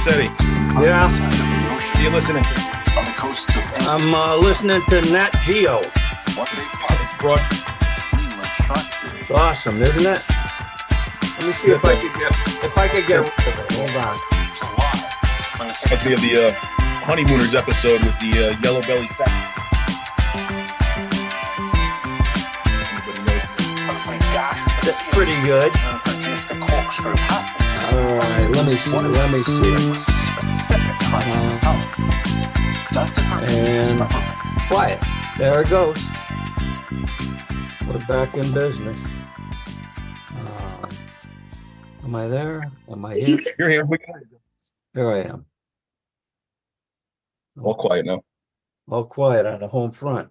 Cassetti. Yeah. What are you listening to? I'm listening to Nat Geo. It's broad. It's awesome, isn't it? Let me see if I could get rid of it. Hold on. Reminds me of the Honeymooners episode with the yellow belly sack. That's pretty good. All right, let me see. And quiet. There it goes. We're back in business. Am I there? Am I here? You're here. Here I am. All quiet now. All quiet on the home front.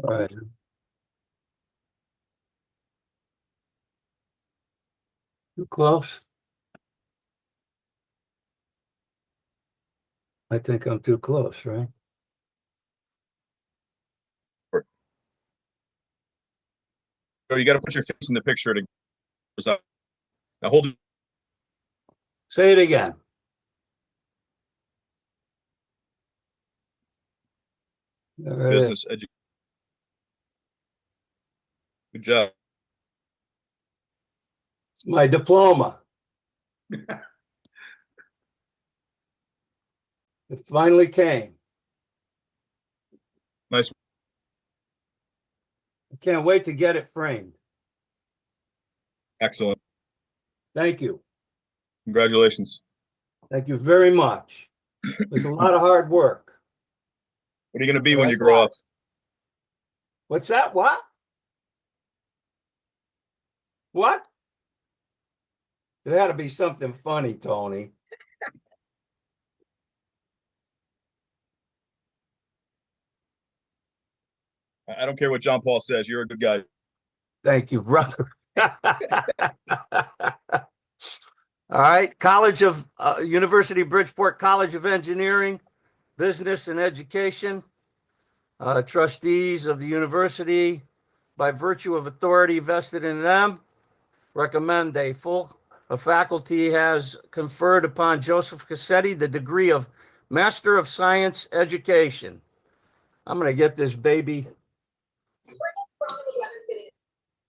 All right. Too close? I think I'm too close, right? So you got to put your face in the picture to. Now hold it. Say it again. Business education. Good job. My diploma. It finally came. Nice. I can't wait to get it framed. Excellent. Thank you. Congratulations. Thank you very much. It's a lot of hard work. What are you going to be when you grow up? What's that? What? What? It had to be something funny, Tony. I don't care what John Paul says. You're a good guy. Thank you, brother. All right. University of Bridgeport College of Engineering, Business and Education. Trustees of the university, by virtue of authority vested in them, recommend a faculty has conferred upon Joseph Cassetti the degree of Master of Science Education. I'm going to get this baby.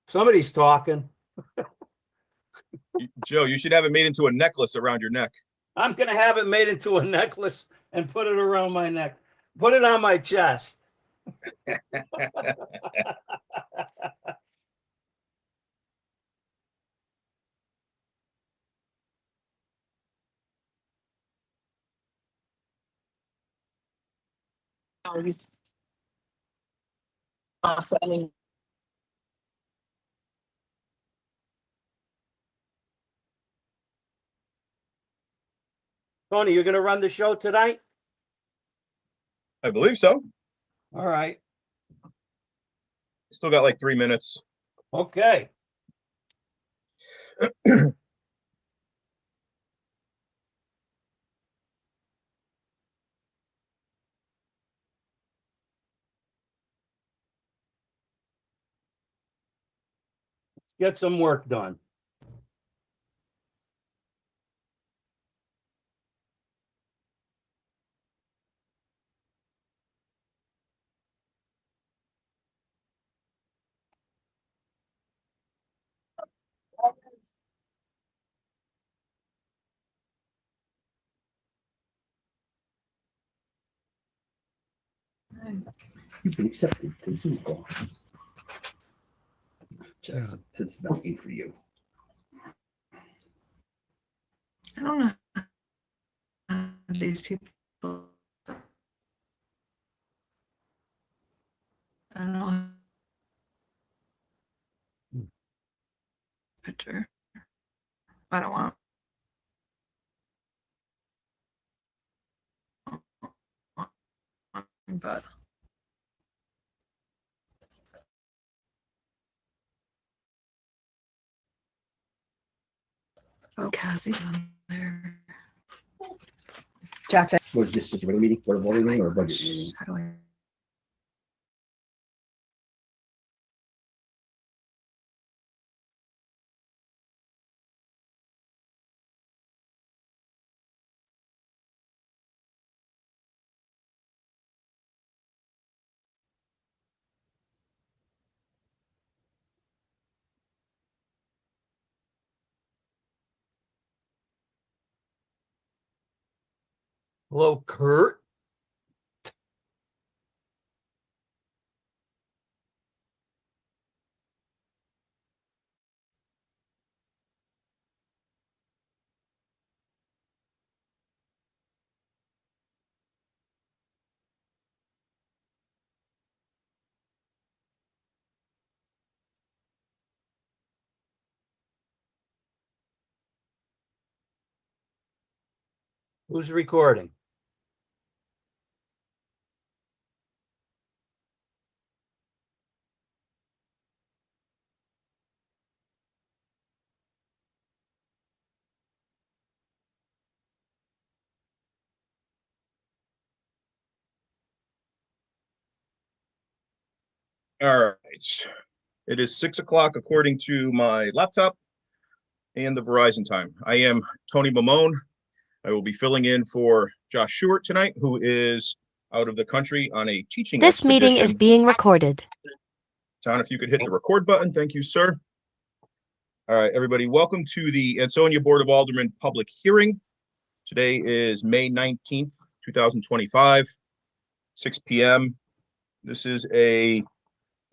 Somebody's talking. Joe, you should have it made into a necklace around your neck. I'm going to have it made into a necklace and put it around my neck. Put it on my chest. Tony, you're going to run the show tonight? I believe so. All right. Still got like 3 minutes. Okay. Let's get some work done. You've been accepted to Zoom call. Jackson, it's not for you. I don't know how these people. I don't know. Picture. I don't want. But. Oh, Cassie's on there. Jackson. Was this a regular meeting for a board meeting or a budget meeting? How do I? Hello, Kurt. Who's recording? All right. It is 6 o'clock according to my laptop and the Verizon time. I am Tony Mamone. I will be filling in for Josh Short tonight, who is out of the country on a teaching This meeting is expedition. being recorded. John, if you could hit the record button. Thank you, sir. All right, everybody, welcome to the Ansonia Board of Aldermen public hearing. Today is May 19th, 2025, 6 p.m. This is a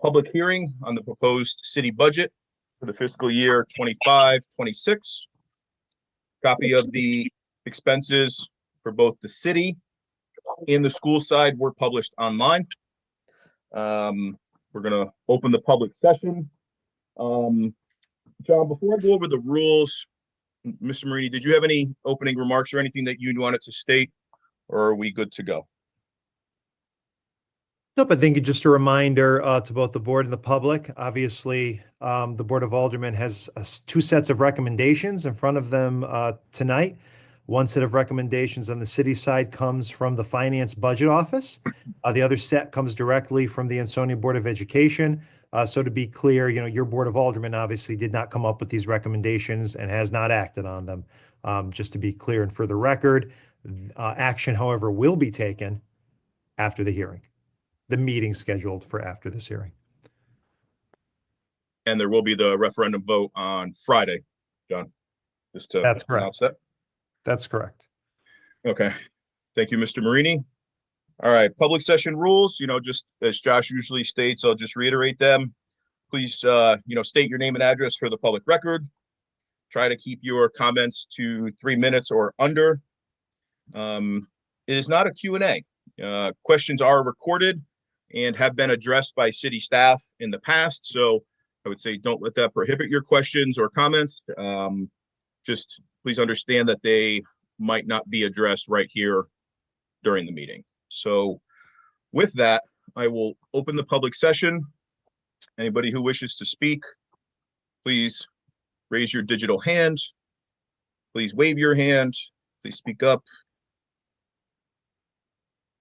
public hearing on the proposed city budget for the fiscal year 25-26. Copy of the expenses for both the city and the school side were published online. We're going to open the public session. John, before I go over the rules, Mr. Marini, did you have any opening remarks or anything that you wanted to state, or are we good to go? Nope, I think just a reminder to both the board and the public. Obviously, the Board of Aldermen has two sets of recommendations in front of them tonight. One set of recommendations on the city side comes from the Finance Budget Office. The other set comes directly from the Ansonia Board of Education. So to be clear, your Board of Aldermen obviously did not come up with these recommendations and has not acted on them. Just to be clear and for the record, action, however, will be taken after the hearing. The meeting scheduled for after this hearing. And there will be the referendum vote on Friday, John, just to That's correct. announce that. That's correct. Okay. Thank you, Mr. Marini. All right, public session rules, just as Josh usually states, I'll just reiterate them. Please, state your name and address for the public record. Try to keep your comments to 3 minutes or under. It is not a Q&A. Questions are recorded and have been addressed by city staff in the past. So I would say don't let that prohibit your questions or comments. Just please understand that they might not be addressed right here during the meeting. So with that, I will open the public session. Anybody who wishes to speak, please raise your digital hand. Please wave your hand. Please speak up.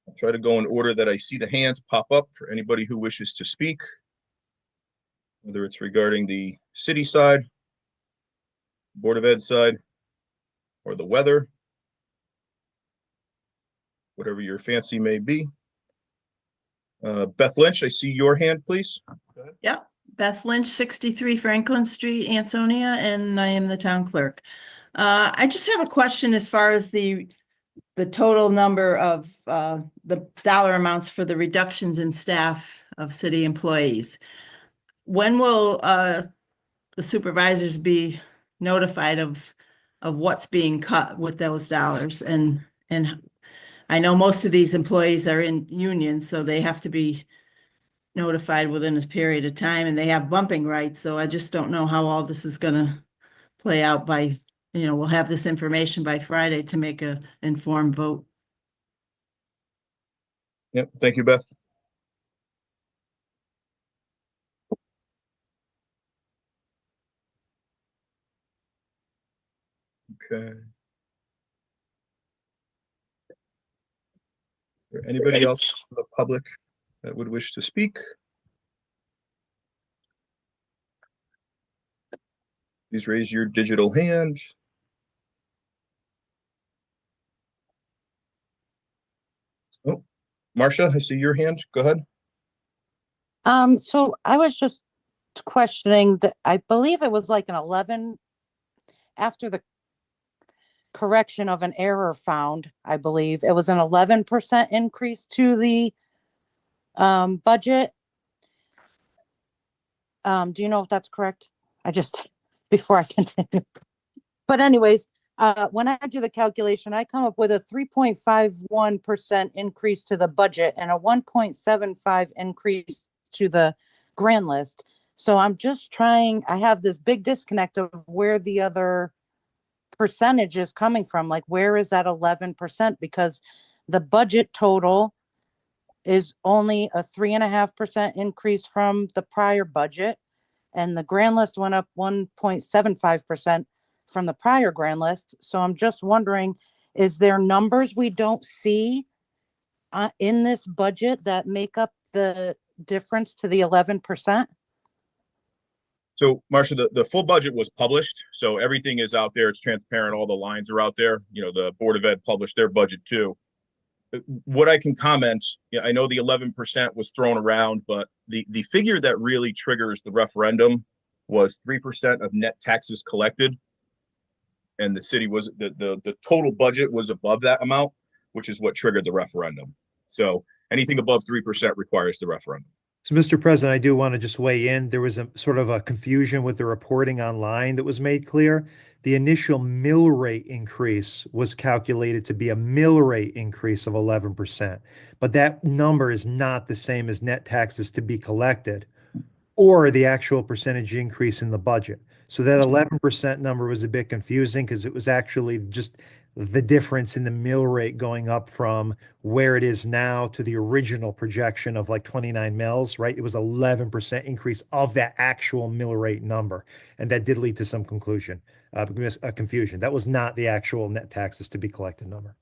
I'll try to go in order that I see the hands pop up for anybody who wishes to speak, whether it's regarding the city side, Board of Ed side, or the weather, whatever your fancy may be. Beth Lynch, I see your hand, please. Yeah, Beth Lynch, 63 Franklin Street, Ansonia, and I am the town clerk. I just have a question as far as the total number of the dollar amounts for the reductions in staff of city employees. When will the supervisors be notified of of what's being cut with those dollars. And I know most of these employees are in unions, so they have to be notified within a period of time, and they have bumping rights. So I just don't know how all this is gonna play out by, we'll have this information by Friday to make a informed vote. Yep, thank you, Beth. Okay. Is there anybody else from the public that would wish to speak? Please raise your digital hand. Oh, Marcia, I see your hand. Go ahead. So I was just questioning that I believe it was like an 11 after the correction of an error found, I believe it was an 11% increase to the budget. Do you know if that's correct? Before I continue. But anyways, when I do the calculation, I come up with a 3.51% increase to the budget and a 1.75 increase to the grand list. So I'm just I have this big disconnect of where the other percentage is coming from. Like, where is that 11%? Because the budget total is only a 3.5% increase from the prior budget. And the grand list went up 1.75% from the prior grand list. So I'm just wondering, is there numbers we don't see in this budget that make up the difference to the 11%? So, Marcia, the full budget was published, so everything is out there. It's transparent. All the lines are out there. The Board of Ed published their budget too. What I can comment, I know the 11% was thrown around, but the figure that really triggers the referendum was 3% of net taxes collected. And the city was, the total budget was above that amount, which is what triggered the referendum. So anything above 3% requires the referendum. So, Mr. President, I do want to just weigh in. There was a sort of a confusion with the reporting online that was made clear. The initial mill rate increase was calculated to be a mill rate increase of 11%, but that number is not the same as net taxes to be collected or the actual percentage increase in the budget. So that 11% number was a bit confusing because it was actually just the difference in the mill rate going up from where it is now to the original projection of like 29 mills, right? It was 11% increase of that actual mill rate number. And that did lead to some confusion. That was not the actual net taxes to be collected number.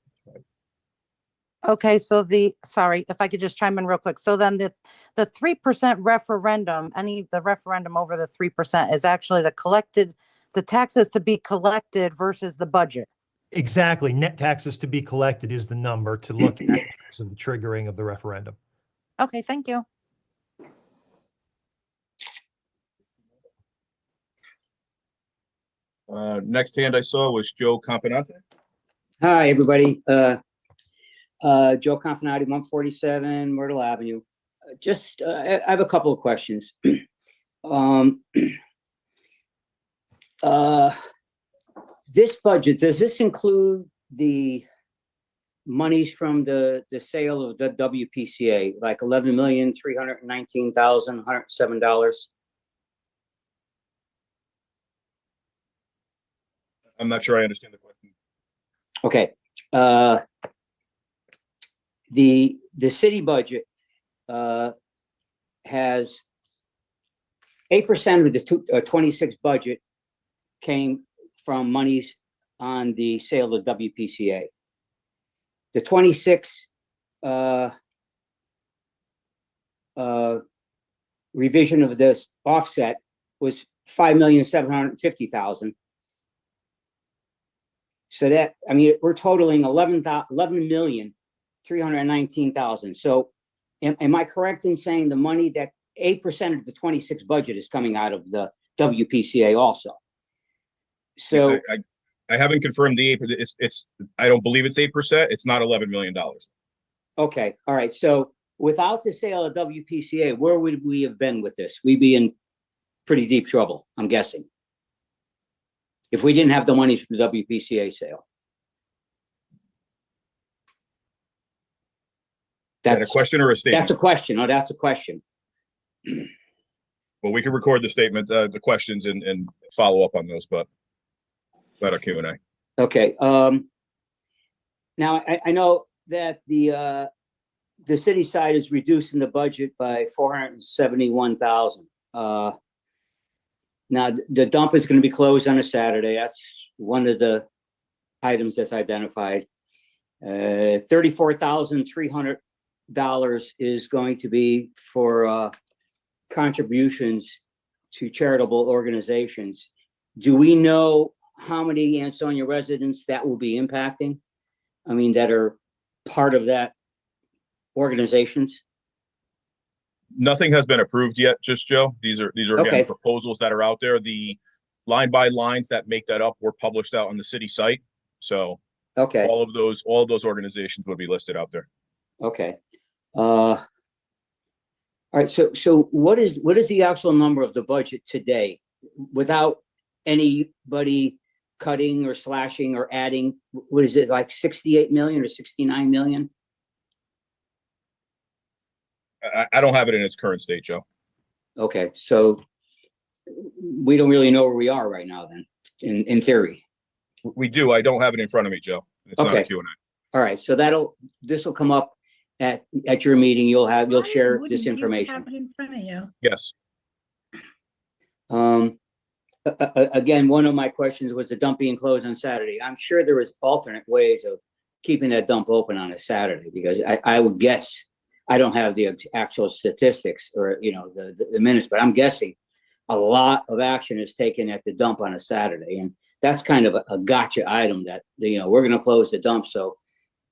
Okay, so sorry, if I could just chime in real quick. So then the 3% referendum, the referendum over the 3% is actually the taxes to be collected versus the budget. Exactly. Net taxes to be collected is the number to look at so the triggering of the referendum. Okay, thank you. Next hand I saw was Joe Campanante. Hi, everybody. Joe Confinati, 147 Myrtle Avenue. I have a couple of questions. This budget, does this include the monies from the sale of the WPCA, like $11,319,107? I'm not sure I understand the question. Okay. The city budget has 8% of the 26 budget came from monies on the sale of WPCA. The 26 revision of this offset was $5,750,000. So that, I mean, we're totaling $11,319,000. So am I correct in saying the money that 8% of the 26 budget is coming out of the WPCA also? So I haven't confirmed the 8, but it's I don't believe it's 8%. It's not $11 million. Okay. All right. So without the sale of WPCA, where would we have been with this? We'd be in pretty deep trouble, I'm guessing. if we didn't have the money from the WPCA sale? Is that a question or a That's statement? a question. Oh, that's a question. Well, we can record the statement, the questions and follow up on those, but let our Q&A. Okay, now I know that the city side is reducing the budget by 471,000. Now the dump is going to be closed on a Saturday. That's one of the items that's identified. $34,300 is going to be for contributions to charitable organizations. Do we know how many Ansonia residents that will be impacting? I mean, that are part of that organizations? Nothing has been approved yet, just Joe. These are again Okay. proposals that are out there. The line by lines that make that up were published out on the city site. So Okay, all of those organizations would be listed out there. okay. All right, so what is the actual number of the budget today without anybody cutting or slashing or adding? What is it, like 68 million or 69 million? I don't have it in its current state, Joe. Okay, so we don't really know where we are right now then, in theory. We do. I don't have it in front of me, Joe. It's not a Okay. Q&A. All right, so this will come up at your meeting. You'll Why share wouldn't this you information. have it in front of you? Yes. Again, one of my questions was the dump being closed on Saturday. I'm sure there is alternate ways of keeping that dump open on a Saturday, because I would guess, I don't have the actual statistics or, the minutes, but I'm guessing a lot of action is taken at the dump on a Saturday. And that's kind of a gotcha item that, we're going to close the dump. So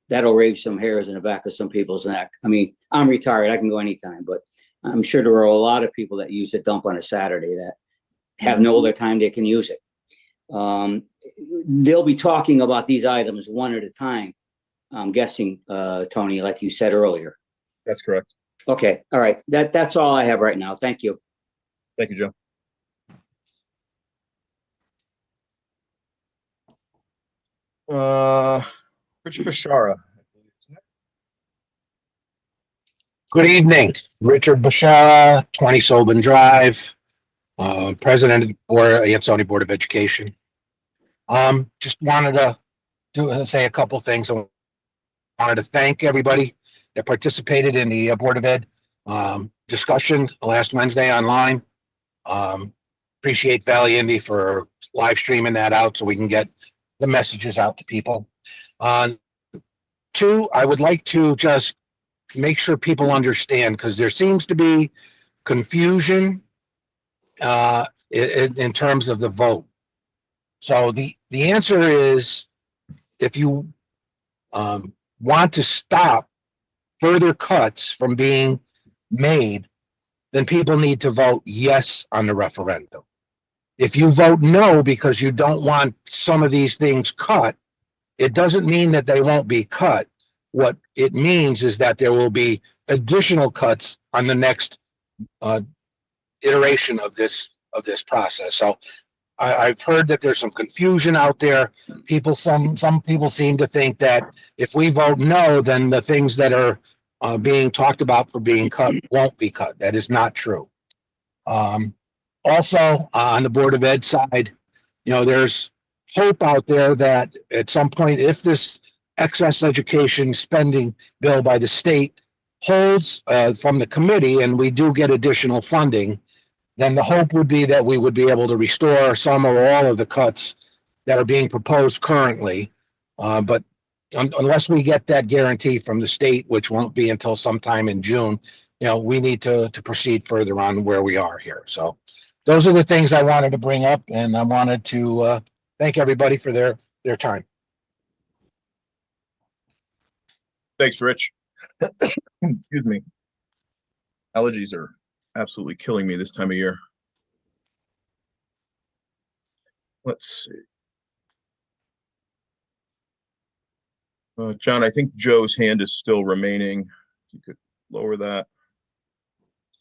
that'll raise some hairs in the back of some people's neck. I mean, I'm retired. I can go anytime, but I'm sure there are a lot of people that use the dump on a Saturday that have no other time they can use it. They'll be talking about these items one at a time, I'm guessing, Tony, like you said earlier. That's correct. Okay, all right. That's all I have right now. Thank you. Thank you, Joe. Richard Bashara. Good evening, Richard Bashara, 20 Sobin Drive, President of the Ansonia Board of Education. Just wanted to say a couple things. I wanted to thank everybody that participated in the Board of Ed discussion last Wednesday online. Appreciate Valley Indy for live streaming that out so we can get the messages out to people. Two, I would like to just make sure people understand, because there seems to be confusion in terms of the vote. So the answer is, if you want to stop further cuts from being made, then people need to vote yes on the referendum. If you vote no because you don't want some of these things cut, it doesn't mean that they won't be cut. What it means is that there will be additional cuts on the next iteration of this process. So I've heard that there's some confusion out there. Some people seem to think that if we vote no, then the things that are being talked about for being cut won't be cut. That is not true. Also, on the Board of Ed side, there's hope out there that at some point, if this excess education spending bill by the state holds from the committee and we do get additional funding, then the hope would be that we would be able to restore some or all of the cuts that are being proposed currently. But unless we get that guarantee from the state, which won't be until sometime in June, we need to proceed further on where we are here. So those are the things I wanted to bring up, and I wanted to thank everybody for their time. Thanks, Rich. Excuse me. Allergies are absolutely killing me this time of year. Let's see. John, I think Joe's hand is still remaining. If you could lower that.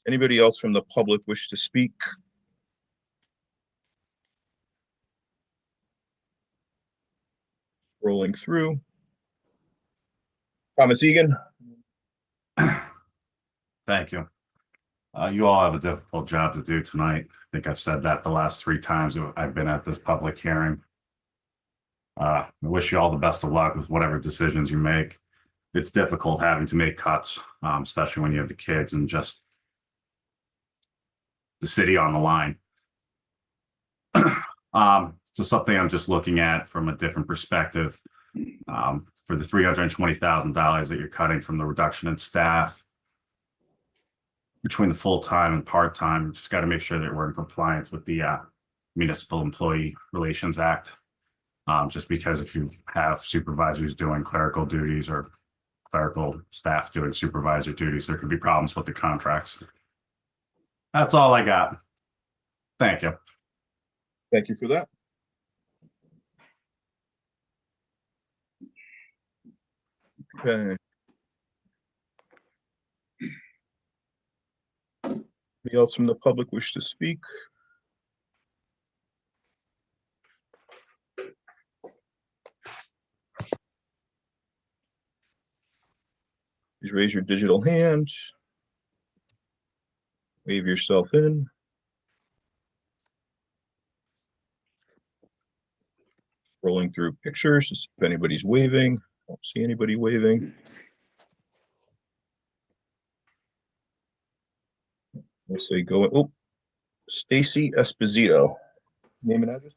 Anybody else from the public wish to speak? Rolling through. Thomas Egan. Thank you. You all have a difficult job to do tonight. I think I've said that the last 3 times I've been at this public hearing. I wish you all the best of luck with whatever decisions you make. It's difficult having to make cuts, especially when you have the kids and just the city on the line. So something I'm just looking at from a different perspective, for the $320,000 that you're cutting from the reduction in staff between the full-time and part-time, just got to make sure that we're in compliance with the Municipal Employee Relations Act. Just because if you have supervisors doing clerical duties or clerical staff doing supervisor duties, there could be problems with the contracts. That's all I got. Thank you. Thank you for that. Okay. Anybody else from the public wish to speak? Please raise your digital hand. Wave yourself in. Rolling through pictures, to see if anybody's waving. Don't see anybody waving. Let's say go. Oh, Stacy Esposito. Name and address,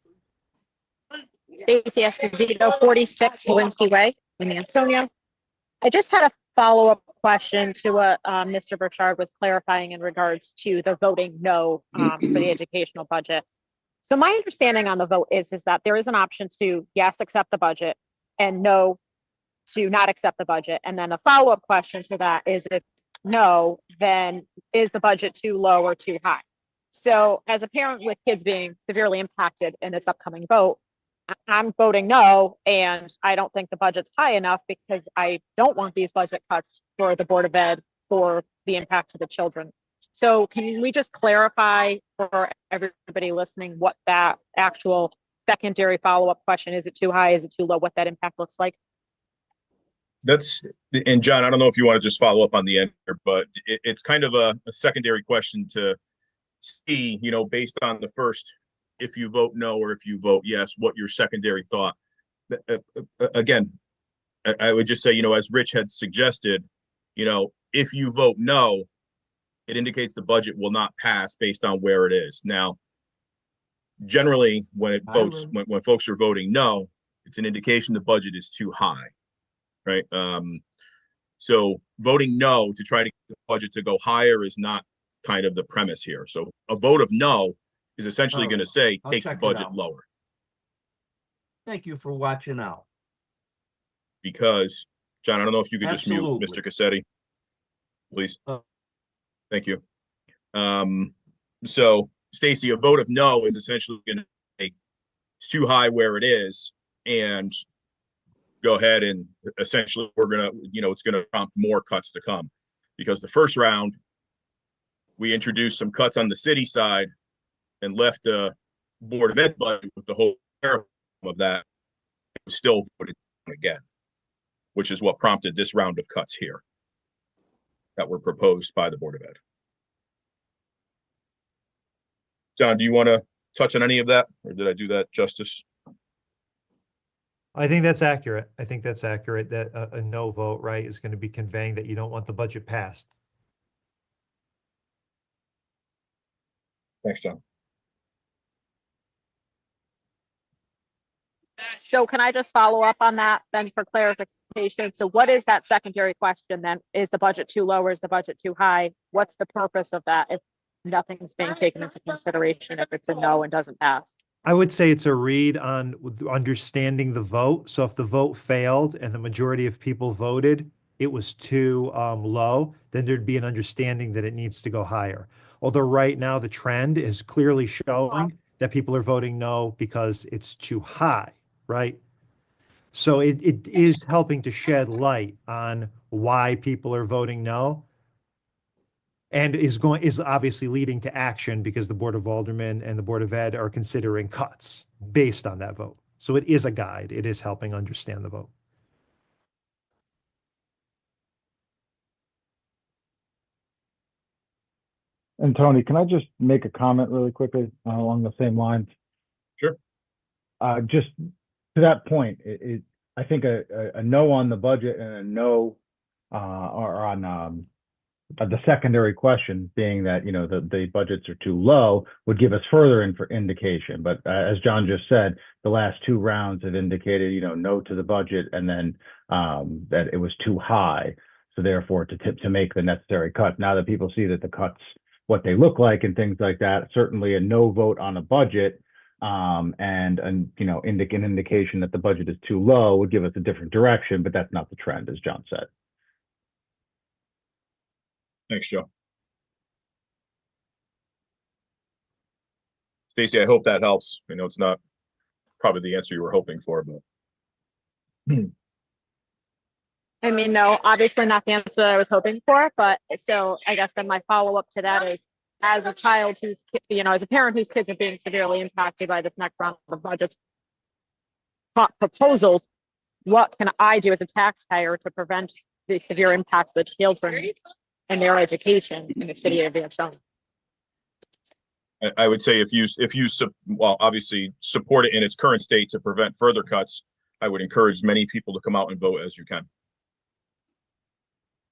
please. Stacy Esposito, 46 Lewinsky Way in Ansonia. I just had a follow-up question to what Mr. Burchard was clarifying in regards to the voting no for the educational budget. So my understanding on the vote is that there is an option to yes, accept the budget, and no, to not accept the budget. And then a follow-up question to that is, if no, then is the budget too low or too high? So as a parent with kids being severely impacted in this upcoming vote, I'm voting no, and I don't think the budget's high enough because I don't want these budget cuts for the Board of Ed for the impact to the children. So can we just clarify for everybody listening what that actual secondary follow-up question, is it too high, is it too low, what that impact looks like? That's, and John, I don't know if you want to just follow up on the answer, but it's kind of a secondary question to see, you know, based on the first, if you vote no or if you vote yes, what your secondary thought. Again, I would just say, you know, as Rich had suggested, you know, if you vote no, it indicates the budget will not pass based on where it is. Now, generally, when it votes, when folks are voting no, it's an indication the budget is too high, right? So voting no to try to get the budget to go higher is not kind of the premise here. So a vote of no is essentially going to say, I'll take the check it budget out. lower. Thank you for watching out. Because, John, I don't know if you could just mute Absolutely. Mr. Cassetti, please. Thank you. So Stacy, a vote of no is essentially going to say it's too high where it is, and go ahead and essentially we're going to, you know, it's going to prompt more cuts to come, because the first round we introduced some cuts on the city side and left the Board of Ed budget with the whole of that. It was still voted again, which is what prompted this round of cuts here that were proposed by the Board of Ed. John, do you want to touch on any of that, or did I do that justice? I think that's accurate. I think that's accurate, that a no vote, right, is going to be conveying that you don't want the budget passed. Thanks, John. So can I just follow up on that then for clarification? So what is that secondary question then? Is the budget too low or is the budget too high? What's the purpose of that if nothing's being taken into consideration, if it's a no and doesn't pass? I would say it's a read on understanding the vote. So if the vote failed and the majority of people voted, it was too low, then there'd be an understanding that it needs to go higher. Although right now the trend is clearly showing that people are voting no because it's too high, right? So it is helping to shed light on why people are voting no, and is obviously leading to action because the Board of Aldermen and the Board of Ed are considering cuts based on that vote. So it is a guide. It is helping understand the vote. And Tony, can I just make a comment really quickly along the same lines? Sure. Just to that point, I think a no on the budget and a no or on the secondary question being that, you know, the budgets are too low would give us further indication. But as John just said, the last two rounds have indicated, you know, no to the budget and then that it was too high. So therefore, to make the necessary cut. Now that people see that the cuts, what they look like and things like that, certainly a no vote on a budget and you know, an indication that the budget is too low would give us a different direction, but that's not the trend, as John said. Thanks, Joe. Stacy, I hope that helps. I know it's not probably the answer you were hoping for, but. I mean, no, obviously not the answer I was hoping for, but so I guess then my follow-up to that is, as a child who's, you know, as a parent whose kids are being severely impacted by this next round of budget proposals, what can I do as a taxpayer to prevent the severe impacts of the children and their education in the city of Ansonia? I would say if you well, obviously support it in its current state to prevent further cuts, I would encourage many people to come out and vote as you can.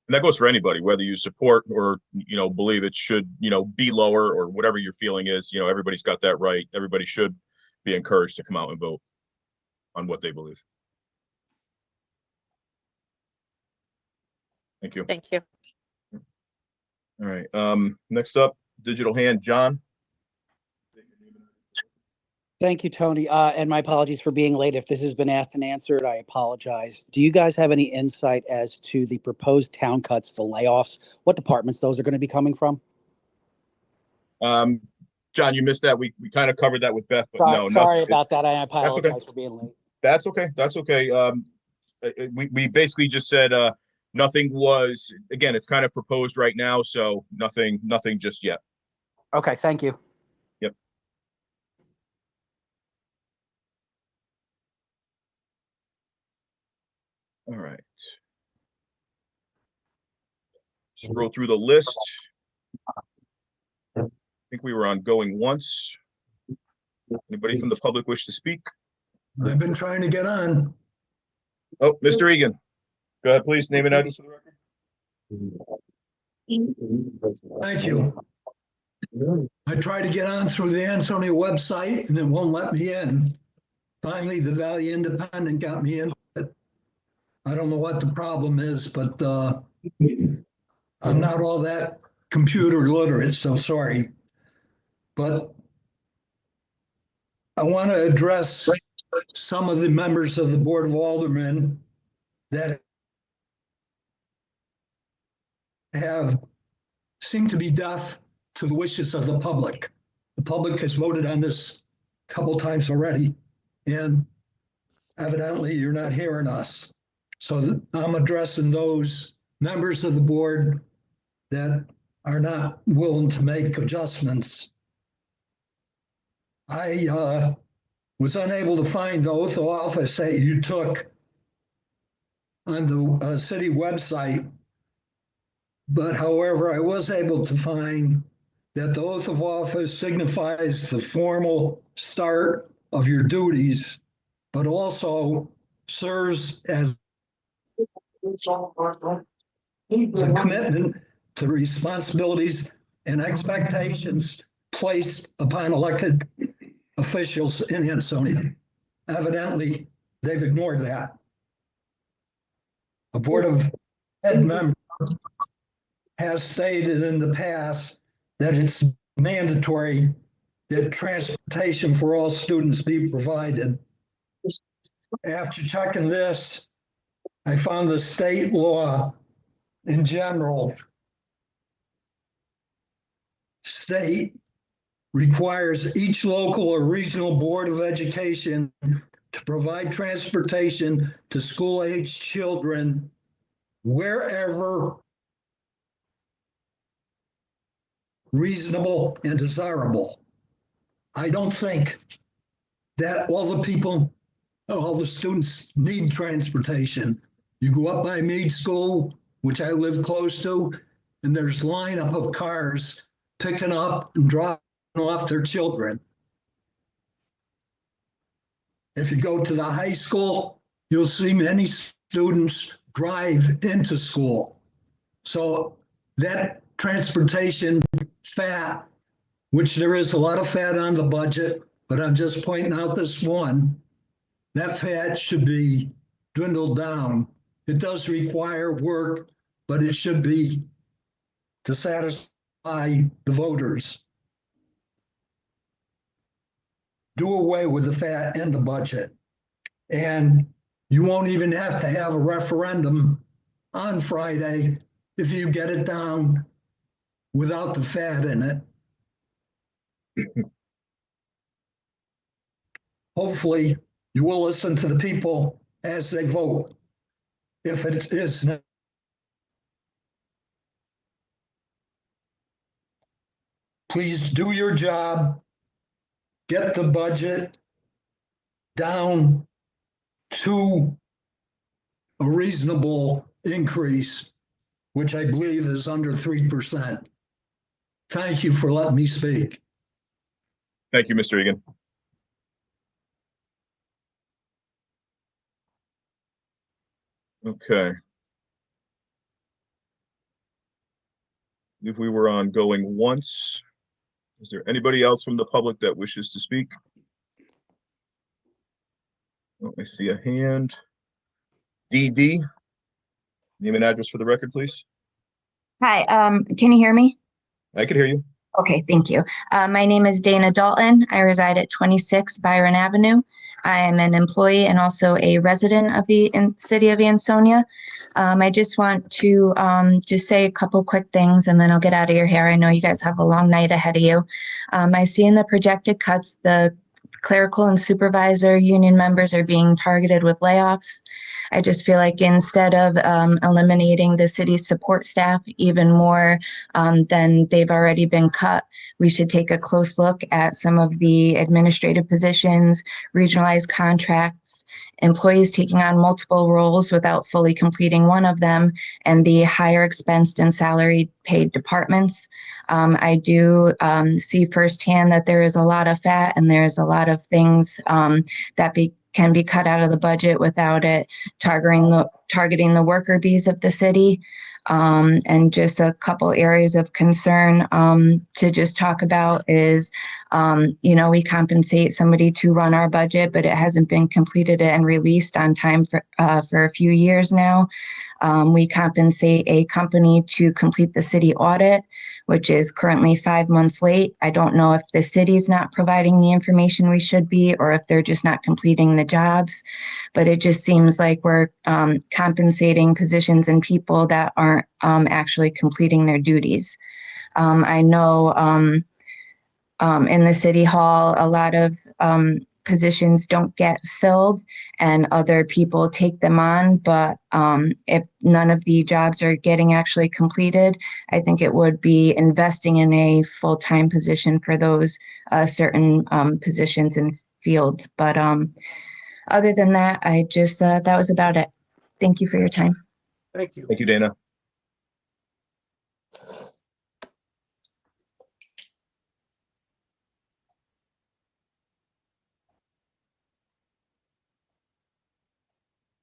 And that goes for anybody, whether you support or, you know, believe it should, you know, be lower or whatever your feeling is. You know, everybody's got that right. Everybody should be encouraged to come out and vote on what they believe. Thank you. Thank you. All right. Next up, digital hand, John. Thank you, Tony. And my apologies for being late. If this has been asked and answered, I apologize. Do you guys have any insight as to the proposed town cuts, the layoffs, what departments those are going to be coming from? John, you missed that. We kind of covered that with Beth, but Sorry, no, sorry nothing. about that. I apologize okay. for being late. That's okay. That's okay. We basically just said nothing was, again, it's kind of proposed right now, so nothing just yet. Okay, thank you. Yep. All right. Scroll through the list. I think we were on going once. Anybody from the public wish to speak? I've been trying to get on. Oh, Mr. Egan. Go ahead, please. Name and address for the record. Thank you. I tried to get on through the Ansonia website and it won't let me in. Finally, the Valley Independent got me in. I don't know what the problem is, but I'm not all that computer literate, so sorry. But I want to address some of the members of the Board of Aldermen that seem to be deaf to the wishes of the public. The public has voted on this a couple times already, and evidently you're not hearing us. So I'm addressing those members of the board that are not willing to make adjustments. I was unable to find the oath of office that you took on the city website, but however, I was able to find that the oath of office signifies the formal start of your duties, but also serves as a commitment to the responsibilities and expectations placed upon elected officials in Ansonia. Evidently, they've ignored that. A Board of Ed member has stated in the past that it's mandatory that transportation for all students be provided. After checking this, I found the state law in general state requires each local or regional board of education to provide transportation to school-age children wherever reasonable and desirable. I don't think that all the people all the students need transportation. You go up by Meade School, which I live close to, and there's lineup of cars picking up and dropping off their children. If you go to the high school, you'll see many students drive into school. So that transportation fat, which there is a lot of fat on the budget, but I'm just pointing out this one, that fat should be dwindled down. It does require work, but it should be to satisfy the voters. Do away with the fat in the budget. And you won't even have to have a referendum on Friday if you get it down without the fat in it. Hopefully, you will listen to the people as they vote. If it is, please do your job. Get the budget down to a reasonable increase, which I believe is under 3%. Thank you for letting me speak. Thank you, Mr. Egan. Okay. If we were on going once, is there anybody else from the public that wishes to speak? Oh, I see a hand. DD, name and address for the record, please. Hi, can you hear me? I can hear you. Okay, thank you. My name is Dana Dalton. I reside at 26 Byron Avenue. I am an employee and also a resident of the city of Ansonia. I just want to just say a couple quick things and then I'll get out of your hair. I know you guys have a long night ahead of you. I see in the projected cuts, the clerical and supervisor union members are being targeted with layoffs. I just feel like instead of eliminating the city's support staff even more than they've already been cut, we should take a close look at some of the administrative positions, regionalized contracts, employees taking on multiple roles without fully completing one of them, and the higher expensed and salaried paid departments. I do see firsthand that there is a lot of fat and there's a lot of things that can be cut out of the budget without it targeting the worker bees of the city. And just a couple areas of concern to just talk about is, we compensate somebody to run our budget, but it hasn't been completed and released on time for a few years now. We compensate a company to complete the city audit, which is currently 5 months late. I don't know if the city's not providing the information we should be, or if they're just not completing the jobs, but it just seems like we're compensating positions and people that aren't actually completing their duties. I know in the city hall, a lot of positions don't get filled and other people take them on, but if none of the jobs are getting actually completed, I think it would be investing in a full-time position for those certain positions and fields. But other than that, I just that was about it. Thank you for your time. Thank you. Thank you, Dana.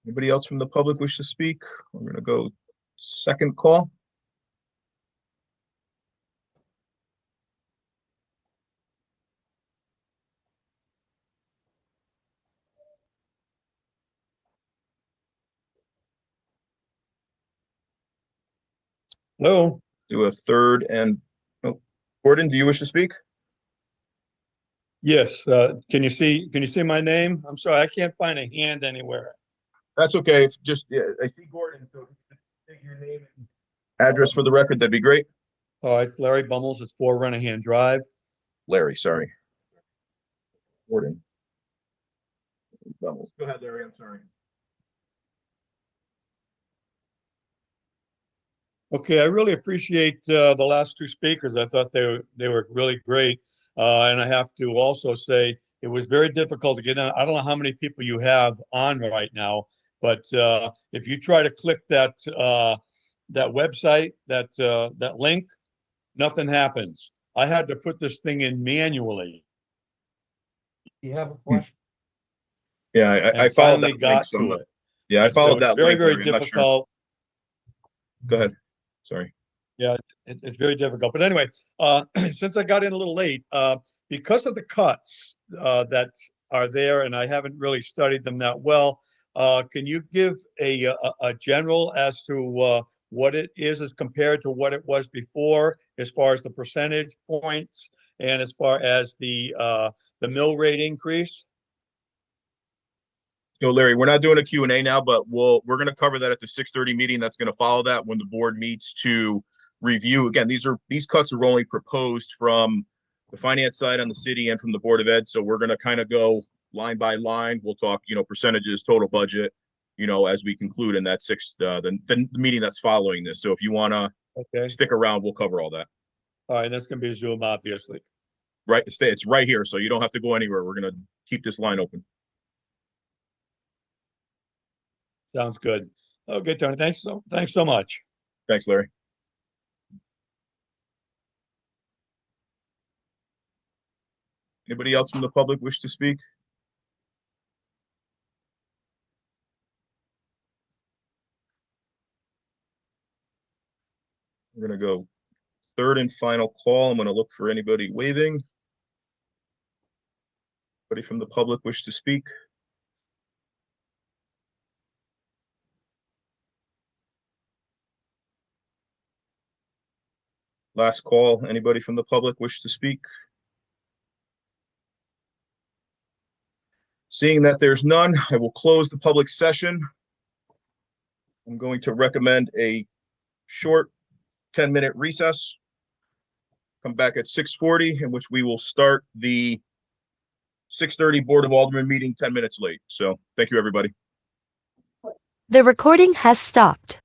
Anybody else from the public wish to speak? We're going to go second call. Hello. Do a third and, oh, Gordon, do you wish to speak? Yes, can you see my name? I'm sorry, I can't find a hand anywhere. That's okay. If just, yeah, I see Gordon, so if you could state your name and address for the record, that'd be great. All right, Larry Bummels, it's 4 Renahan Drive. Larry, sorry. Gordon. Go ahead, Larry, I'm sorry. Okay, I really appreciate the last 2 speakers. I thought they were really great. And I have to also say it was very difficult to get on. I don't know how many people you have on right now, but if you try to click that that website, that link, nothing happens. I had to put this thing in manually. You have a question? Yeah, and I followed finally that link. got So to it. yeah, I So followed it's that very, link. very Larry. I'm not sure. difficult. Go ahead. Sorry. Yeah, it's very difficult. But anyway, since I got in a little late, because of the cuts that are there, and I haven't really studied them that well, can you give a general as to what it is as compared to what it was before, as far as the percentage points and as far as the mill rate increase? So Larry, we're not doing a Q&A now, but we're going to cover that at the 6:30 meeting. That's going to follow that when the board meets to review. Again, these cuts are only proposed from the finance side on the city and from the Board of Ed. So we're going to kind of go line by line. We'll talk, percentages, total budget, as we conclude in that the meeting that's following this. So if you want to stick around, we'll cover all that. All right, that's going to be Zoom, obviously. Right. It's right here. So you don't have to go anywhere. We're going to keep this line open. Sounds good. Okay, Tony, thanks so much. Thanks, Larry. Anybody else from the public wish to speak? We're going to go third and final call. I'm going to look for anybody waving. Anybody from the public wish to speak? Last call. Anybody from the public wish to speak? Seeing that there's none, I will close the public session. I'm going to recommend a short 10-minute recess. Come back at 6:40, in which we will start the 6:30 Board of Aldermen meeting 10 minutes late. So thank you, everybody. The recording has stopped.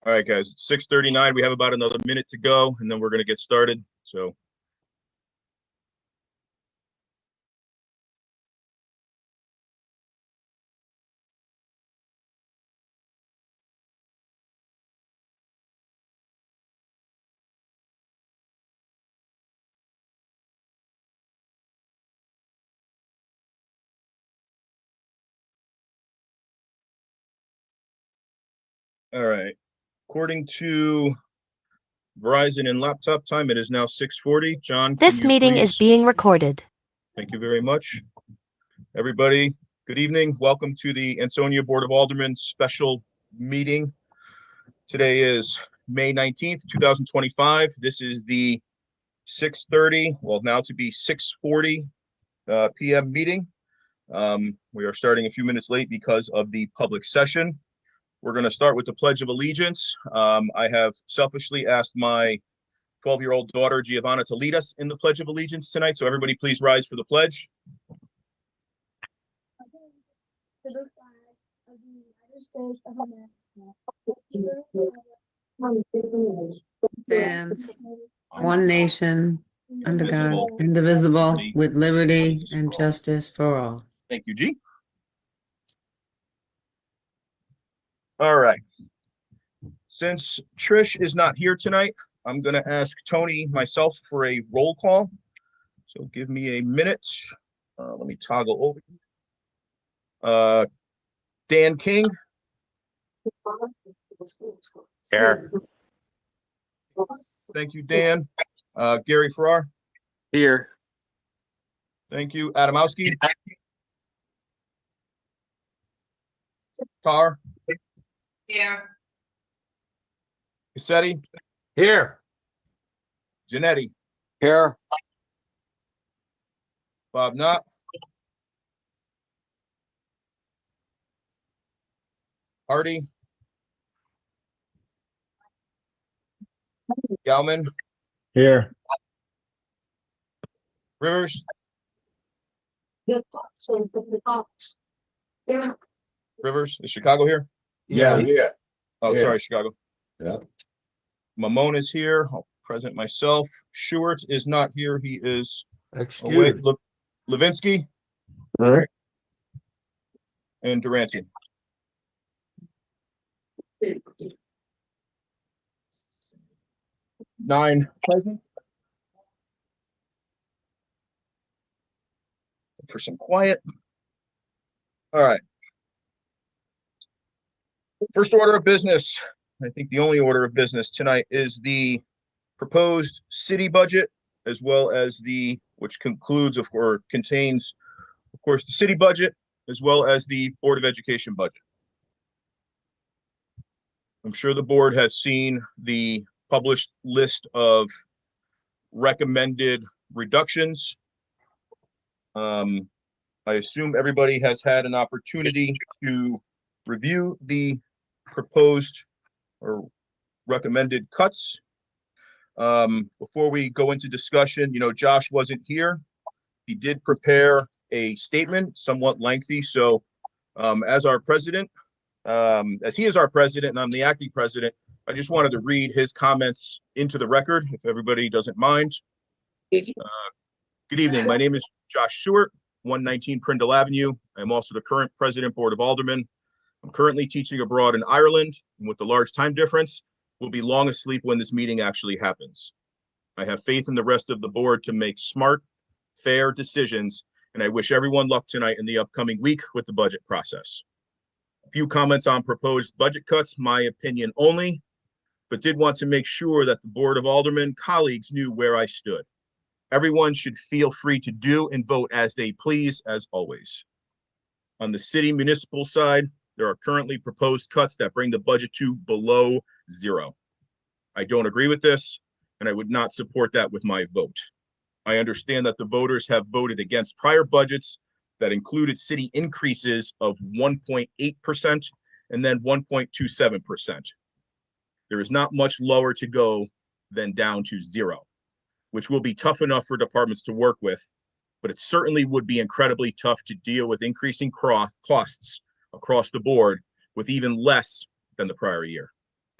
All right, guys, it's 6:39. We have about another minute to go, and then we're going to get started. So. All right. According to Verizon and laptop time, it is now 6:40. John, can This you meeting is please- being recorded. Thank you very much. Everybody, good evening. Welcome to the Ansonia Board of Aldermen special meeting. Today is May 19th, 2025. This is the 6:30, well, now to be 6:40 p.m. meeting. We are starting a few minutes late because of the public session. We're going to start with the Pledge of Allegiance. I have selfishly asked my 12-year-old daughter, Giovanna, to lead us in the Pledge of Allegiance tonight. So everybody please rise for the pledge. To the flag of the United States of America. Stands one nation under God, indivisible, with liberty and justice for all. Thank you, G. All right. Since Trish is not here tonight, I'm going to ask Tony myself for a roll call. So give me a minute. Let me toggle over. Dan King. Here. Thank you, Dan. Gary Farrar. Here. Thank you. Adamowski. Carr. Here. Cassetti. Here. Janetti. Here. Bob Knott. Hardy. Galman. Here. Rivers. Rivers. Is Chicago here? Yeah. Oh, Yeah. sorry, Chicago. Yeah. Mamone is here. I'll present myself. Schwartz is not here. He is away. Excuse. Levinsky All right. and Durante. Nine present. For some quiet. All right. First order of business. I think the only order of business tonight is the proposed city budget, as well as the, which concludes or contains, of course, the city budget, as well as the Board of Education budget. I'm sure the board has seen the published list of recommended reductions. I assume everybody has had an opportunity to review the proposed or recommended cuts. Before we go into discussion, Josh wasn't here. He did prepare a statement, somewhat lengthy. So as our president, as he is our president and I'm the acting president, I just wanted to read his comments into the record, if everybody doesn't mind. Good evening. My name is Josh Stewart, 119 Prindle Avenue. I'm also the current president, Board of Aldermen. I'm currently teaching abroad in Ireland, and with the large time difference, will be long asleep when this meeting actually happens. I have faith in the rest of the board to make smart, fair decisions, and I wish everyone luck tonight in the upcoming week with the budget process. A few comments on proposed budget cuts, my opinion only, but did want to make sure that the Board of Aldermen colleagues knew where I stood. Everyone should feel free to do and vote as they please, as always. On the city municipal side, there are currently proposed cuts that bring the budget to below zero. I don't agree with this, and I would not support that with my vote. I understand that the voters have voted against prior budgets that included city increases of 1.8% and then 1.27%. There is not much lower to go than down to zero, which will be tough enough for departments to work with, but it certainly would be incredibly tough to deal with increasing costs across the board with even less than the prior year.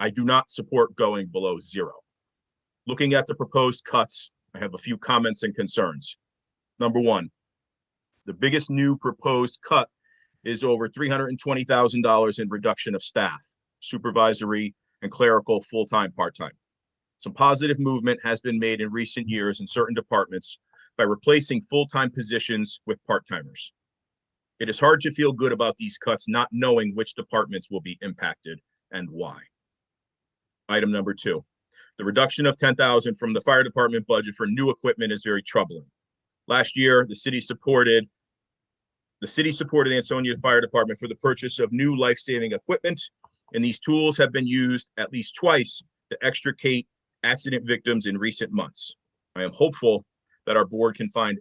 I do not support going below zero. Looking at the proposed cuts, I have a few comments and concerns. Number one, the biggest new proposed cut is over $320,000 in reduction of staff, supervisory and clerical, full-time, part-time. Some positive movement has been made in recent years in certain departments by replacing full-time positions with part-timers. It is hard to feel good about these cuts, not knowing which departments will be impacted and why. Item number two, the reduction of $10,000 from the fire department budget for new equipment is very troubling. Last year, the city supported the Ansonia Fire Department for the purchase of new life-saving equipment, and these tools have been used at least twice to extricate accident victims in recent months. I am hopeful that our board can find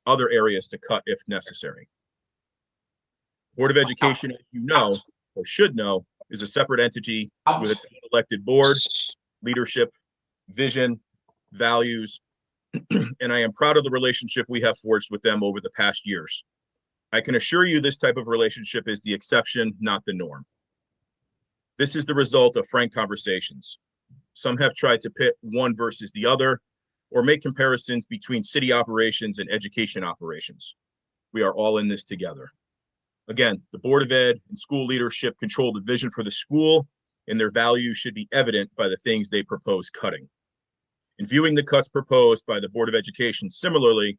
other areas to cut if necessary. Board of Education, as you know, or should know, is a separate entity with its own elected board, leadership, vision, values, and I am proud of the relationship we have forged with them over the past years. I can assure you this type of relationship is the exception, not the norm. This is the result of frank conversations. Some have tried to pit one versus the other or make comparisons between city operations and education operations. We are all in this together. Again, the Board of Ed and school leadership control the vision for the school, and their values should be evident by the things they propose cutting. In viewing the cuts proposed by the Board of Education, similarly,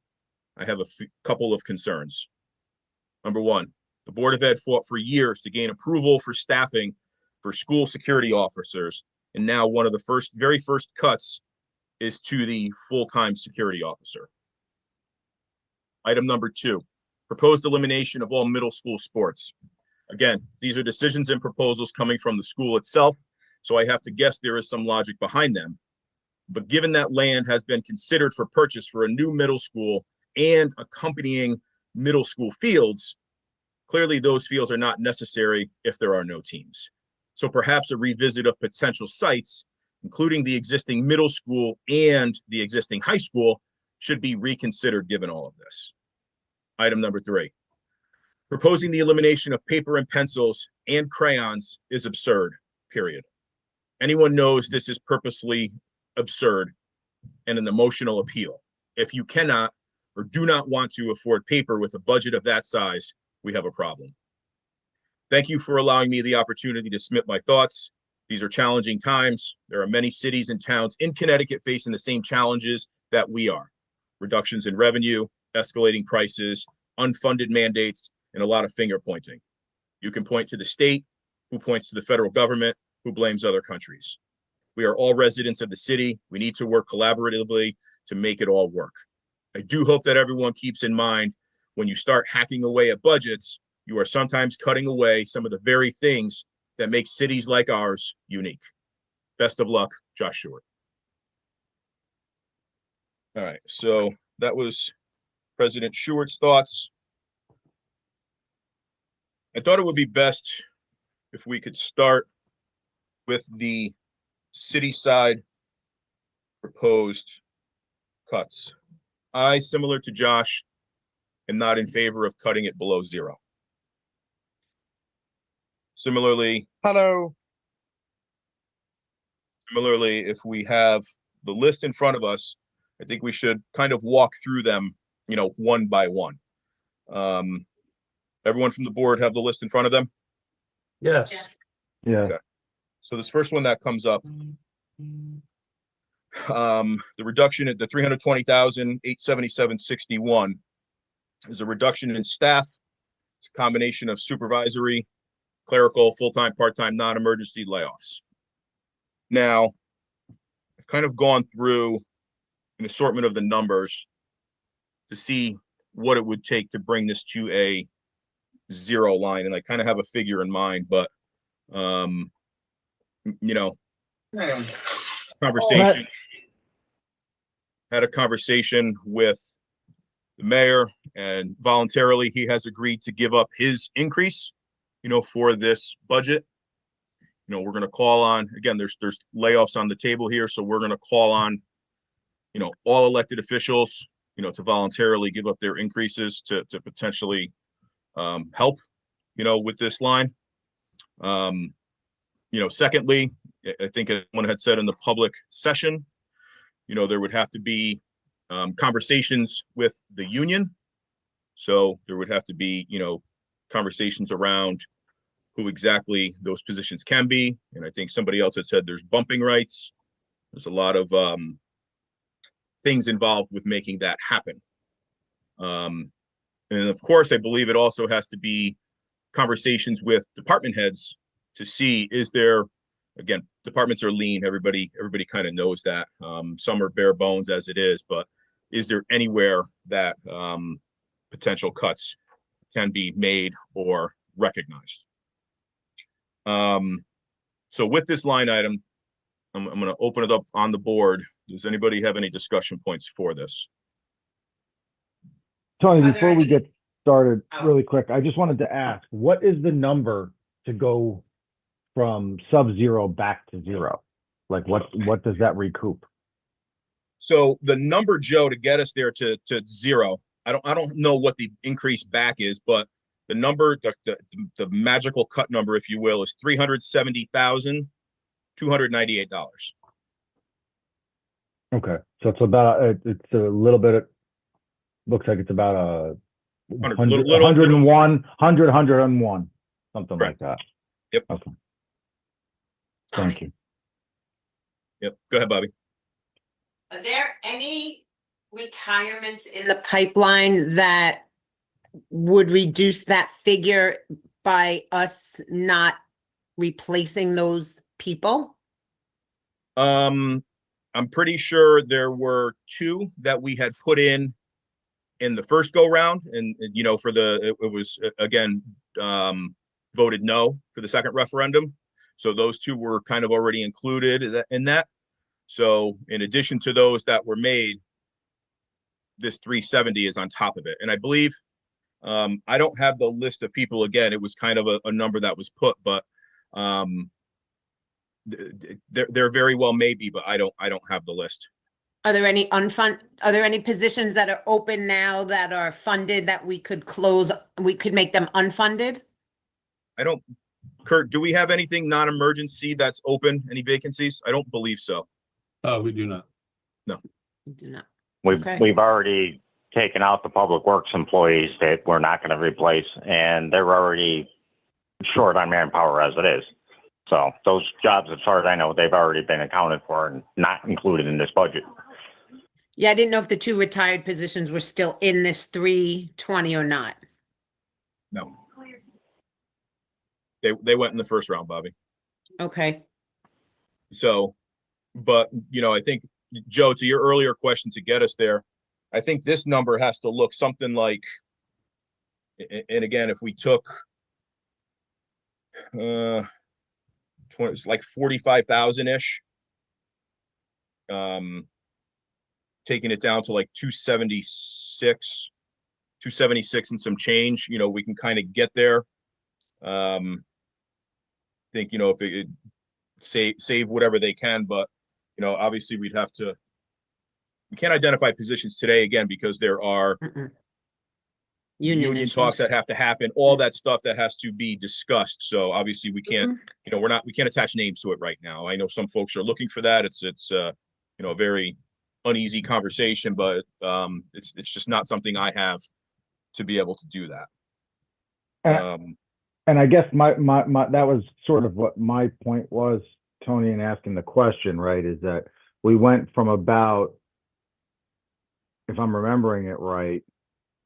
I have a couple of concerns. Number one, the Board of Ed fought for years to gain approval for staffing for school security officers, and now one of the very first cuts is to the full-time security officer. Item number two, proposed elimination of all middle school sports. Again, these are decisions and proposals coming from the school itself, so I have to guess there is some logic behind them. But given that land has been considered for purchase for a new middle school and accompanying middle school fields, clearly those fields are not necessary if there are no teams. So perhaps a revisit of potential sites, including the existing middle school and the existing high school, should be reconsidered given all of this. Item number three, proposing the elimination of paper and pencils and crayons is absurd, period. Anyone knows this is purposely absurd and an emotional appeal. If you cannot or do not want to afford paper with a budget of that size, we have a problem. Thank you for allowing me the opportunity to submit my thoughts. These are challenging times. There are many cities and towns in Connecticut facing the same challenges that we are. Reductions in revenue, escalating prices, unfunded mandates, and a lot of finger pointing. You can point to the state, who points to the federal government, who blames other countries. We are all residents of the city. We need to work collaboratively to make it all work. I do hope that everyone keeps in mind when you start hacking away at budgets, you are sometimes cutting away some of the very things that make cities like ours unique. Best of luck, Josh Short. All right, so that was President Short's thoughts. I thought it would be best if we could start with the city side proposed cuts. I, similar to Josh, am not in favor of cutting it below zero. Similarly, if we have the list in front of us, I think we should kind of walk through them, one by one. Everyone from the board have the list in front of them? Yes. Yeah. Okay. So this first one that comes up, the reduction at the 320,877.61 is a reduction in staff. It's a combination of supervisory, clerical, full-time, part-time, non-emergency layoffs. Now, I've kind of gone through an assortment of the numbers to see what it would take to bring this to a zero line, and I kind of have a figure in mind, but had a conversation with the mayor, and voluntarily he has agreed to give up his increase, for this budget. We're going to call on, again, there's layoffs on the table here, so we're going to call on, all elected officials, to voluntarily give up their increases to potentially help, with this line. Secondly, I think someone had said in the public session, there would have to be conversations with the union. So there would have to be, conversations around who exactly those positions can be. And I think somebody else had said there's bumping rights. There's a lot of things involved with making that happen. And of course, I believe it also has to be conversations with department heads to see, is there, again, departments are lean. Everybody kind of knows that. Some are bare bones as it is, but is there anywhere that potential cuts can be made or recognized? So with this line item, I'm going to open it up on the board. Does anybody have any discussion points for this? Tony, before we get started, really quick, I just wanted to ask, what is the number to go from sub-zero back to zero? Like what does that recoup? So the number, Joe, to get us there to zero, I don't know what the increase back is, but the number, the magical cut number, if you will, is $370,298. Okay, so it's about it's a little bit. Looks like it's about a 101, something like that. Yep. Okay. Thank you. Yep. Go ahead, Bobby. Are there any retirements in the pipeline that would reduce that figure by us not replacing those people? I'm pretty sure there were 2 that we had put in the first go round, and for it was again voted no for the second referendum. So those 2 were kind of already included in that. So in addition to those that were made, this 370 is on top of it. And I believe, I don't have the list of people. Again, it was kind of a number that was put, but there very well may be, but I don't have the list. Are there any positions that are open now that are funded that we could close, we could make them unfunded? Kurt, do we have anything non-emergency that's open? Any vacancies? I don't believe so. We do not. No. We do not. We've already taken out the public works employees that we're not going to replace, and they're already short on manpower as it is. So those jobs, as far as I know, they've already been accounted for and not included in this budget. Yeah, I didn't know if the 2 retired positions were still in this 320 or not. No. They went in the first round, Bobby. Okay. So, but I think, Joe, to your earlier question, to get us there, I think this number has to look something like, and again, if we took it's like 45,000-ish, taking it down to like 276 and some change, we can kind of get there. Think, if it save whatever they can, but obviously we can't identify positions today, again, because there are union talks that have to happen, all that stuff that has to be discussed. So obviously we can't, we can't attach names to it right now. I know some folks are looking for that. It's a very uneasy conversation, but it's just not something I have to be able to do that. And I guess my that was sort of what my point was, Tony, in asking the question, right, is that we went from about, if I'm remembering it right,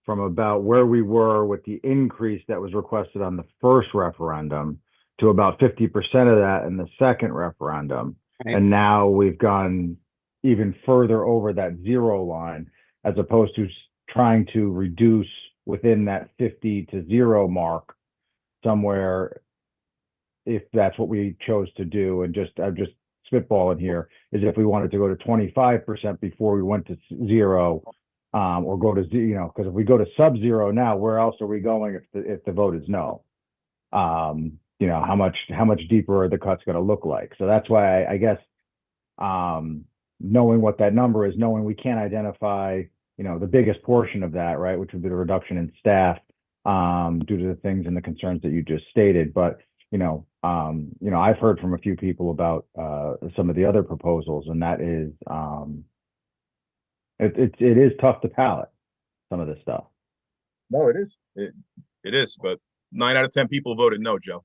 from about where we were with the increase that was requested on the first referendum to about 50% of that in the second referendum. Right. And now we've gone even further over that zero line, as opposed to trying to reduce within that 50 to 0 mark somewhere, if that's what we chose to do. And I'm just spitballing here, is if we wanted to go to 25% before we went to 0, or go to, because if we go to sub-zero now, where else are we going if the vote is no? How much deeper are the cuts going to look like? So that's why I guess, knowing what that number is, knowing we can't identify, the biggest portion of that, right, which would be the reduction in staff, due to the things and the concerns that you just stated. But I've heard from a few people about some of the other proposals, and that is it is tough to palate some of this stuff. No, it is. It is, but 9 out of 10 people voted no, Joe.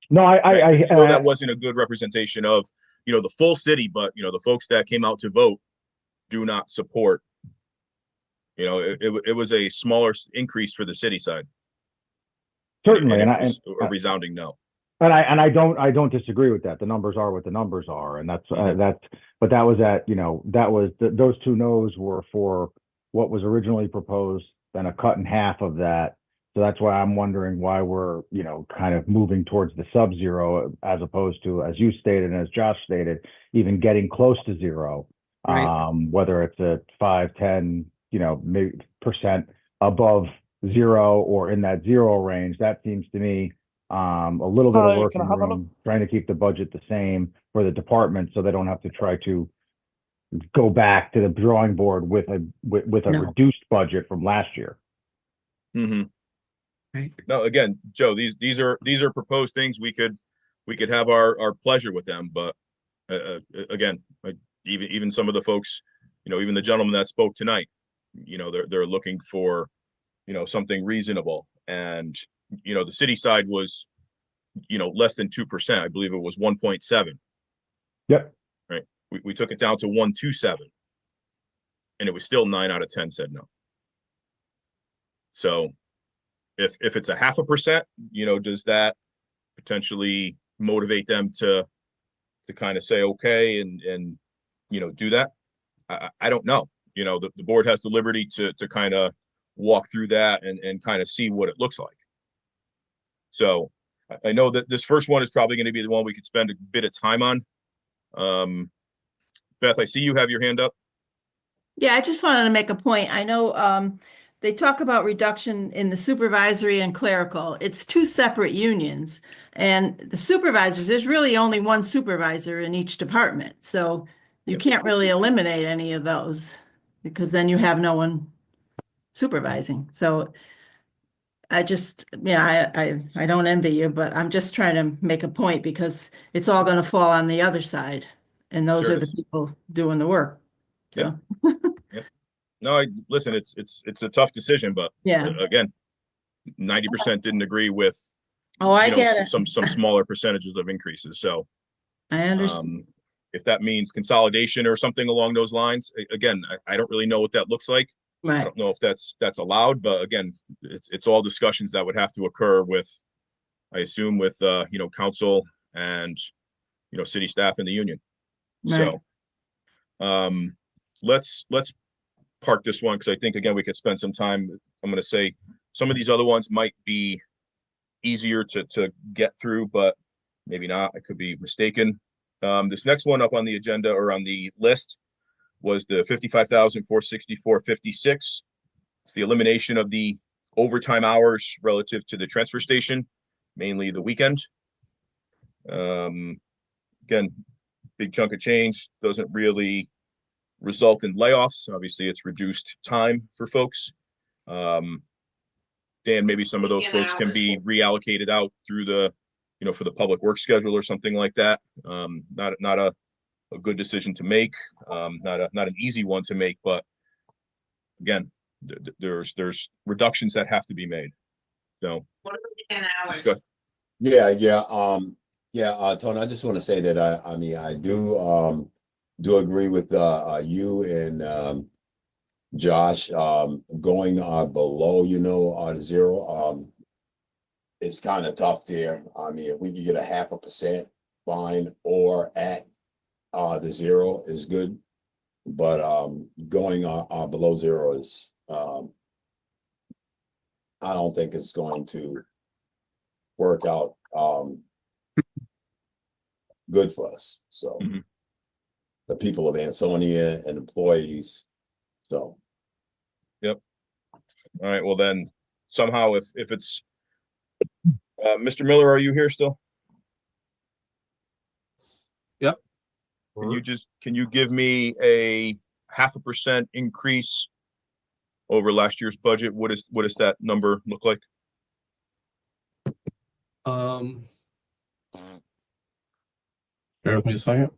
No, I know that wasn't a good representation of, the full city, but, the folks that came out to vote do not support. It was a smaller increase for the city side. Certainly, and and it was a resounding no. And I don't disagree with that. The numbers are what the numbers are, and but that was those two no's were for what was originally proposed, then a cut in half of that. So that's why I'm wondering why we're, kind of moving towards the sub-zero as opposed to, as you stated and as Josh stated, even getting close to zero. Right. Whether it's a 5, 10, maybe % above zero or in that zero range, that seems to me a little bit of working room, trying to keep the budget the same for the department so they don't have to try to go back to the drawing board with a reduced budget from last year. Mm-hmm. Right. No, again, Joe, these are proposed things. We could have our pleasure with them, but again, even some of the folks, even the gentleman that spoke tonight, they're looking for, something reasonable. And, the city side was, less than 2%. I believe it was 1.7. Yep. Right. We took it down to 1.27, and it was still 9 out of 10 said no. So if it's a 0.5%, does that potentially motivate them to kind of say, okay, and do that? I don't know. The board has the liberty to kind of walk through that and kind of see what it looks like. So I know that this first one is probably going to be the one we could spend a bit of time on. Beth, I see you have your hand up. Yeah, I just wanted to make a point. I know they talk about reduction in the supervisory and clerical. It's two separate unions. And the supervisors, there's really only one supervisor in each department. So you can't really eliminate any of those because then you have no one supervising. So I just, I don't envy you, but I'm just trying to make a point because it's all going to fall on the other side. And those Sure are the is. people doing the work. So. Yep. No, listen, it's a tough decision, but Yeah. Again, 90% didn't agree with, Oh, I get it. some smaller percentages of increases. So I understand. if that means consolidation or something along those lines, again, I don't really know what that looks like. I Right. don't know if that's allowed, but again, it's all discussions that would have to occur with, I assume, with council and city staff and the union. Right. So let's park this one because I think again we could spend some time. I'm going to say some of these other ones might be easier to get through, but maybe not. I could be mistaken. This next one up on the agenda or on the list was the $55,464.56. It's the elimination of the overtime hours relative to the transfer station, mainly the weekend. Again, big chunk of change, doesn't really result in layoffs. Obviously, it's reduced time for folks. Dan, maybe some of those folks can be reallocated out through the, for the public work schedule or something like that. Not a good decision to make. Not an easy one to make, but again, there's reductions that have to be made. So. Yeah. Tony, I just want to say that I do agree with you and Josh going below zero. It's kind of tough there. I mean, if we could get a 0.5% fine or at the zero is good, but going below zero is I don't think it's going to work out good for us. So the people of Ansonia and employees. So. Yep. All right. Well, then somehow if it's Mr. Miller, are you here still? Yep. Can you give me a 0.5% increase over last year's budget? What does that number look like? Bear with me a second.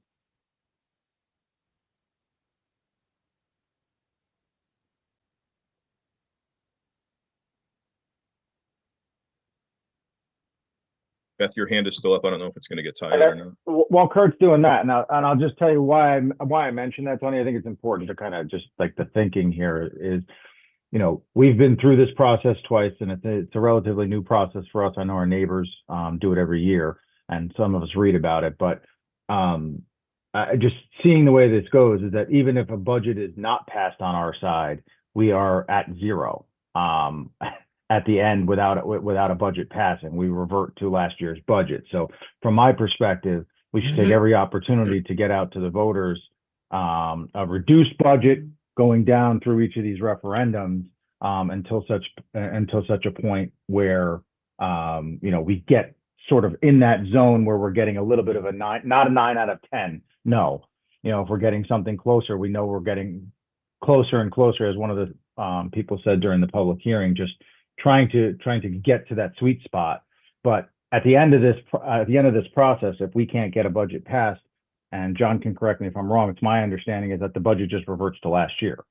Beth, your hand is still up. I don't know if it's going to get tired or not. While Kurt's doing that, and I'll just tell you why I mentioned that, Tony. I think it's important to kind of just like the thinking here is, you know, we've been through this process twice, and it's a relatively new process for us. I know our neighbors do it every year, and some of us read about it. But just seeing the way this goes is that even if a budget is not passed on our side, we are at zero. At the end without a budget passing, we revert to last year's budget. So from my perspective, we should take every opportunity to get out to the voters a reduced budget going down through each of these referendums until such a point where you know, we get sort of in that zone where we're getting a little bit of a 9, not a 9 out of 10. No, you know, if we're getting something closer, we know we're getting closer and closer, as one of the people said during the public hearing, just trying to get to that sweet spot. But at the end of this process, if we can't get a budget passed, and John can correct me if I'm wrong, it's my understanding is that the budget just reverts to last year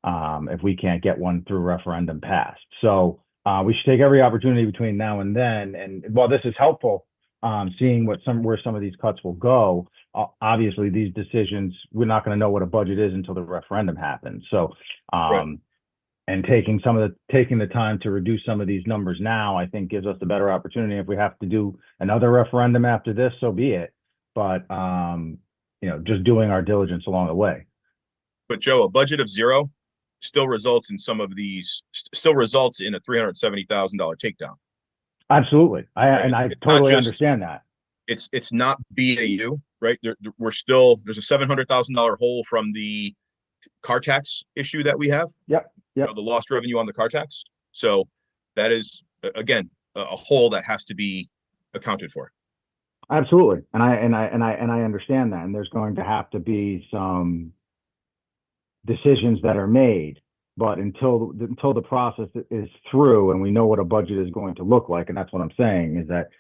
if we can't get one through referendum passed. So we should take every opportunity between now and then. And while this is helpful, seeing where some of these cuts will go, obviously these decisions, we're not going to know what a budget is until the referendum happens. So Right. and taking the time to reduce some of these numbers now, I think gives us a better opportunity. If we have to do another referendum after this, so be it. But you know, just doing our diligence along the way. But Joe, a budget of zero still results in some of these, still results in a $370,000 takedown. Absolutely. Right. I It's not totally just- understand that. It's not BAU, right? There's a $700,000 hole from the car tax issue that we have. Yep. You know, the lost revenue on the car tax. So that is again a hole that has to be accounted for. Absolutely. And I understand that. And there's going to have to be some decisions that are made. But until the process is through and we know what a budget is going to look like, and that's what I'm saying, is that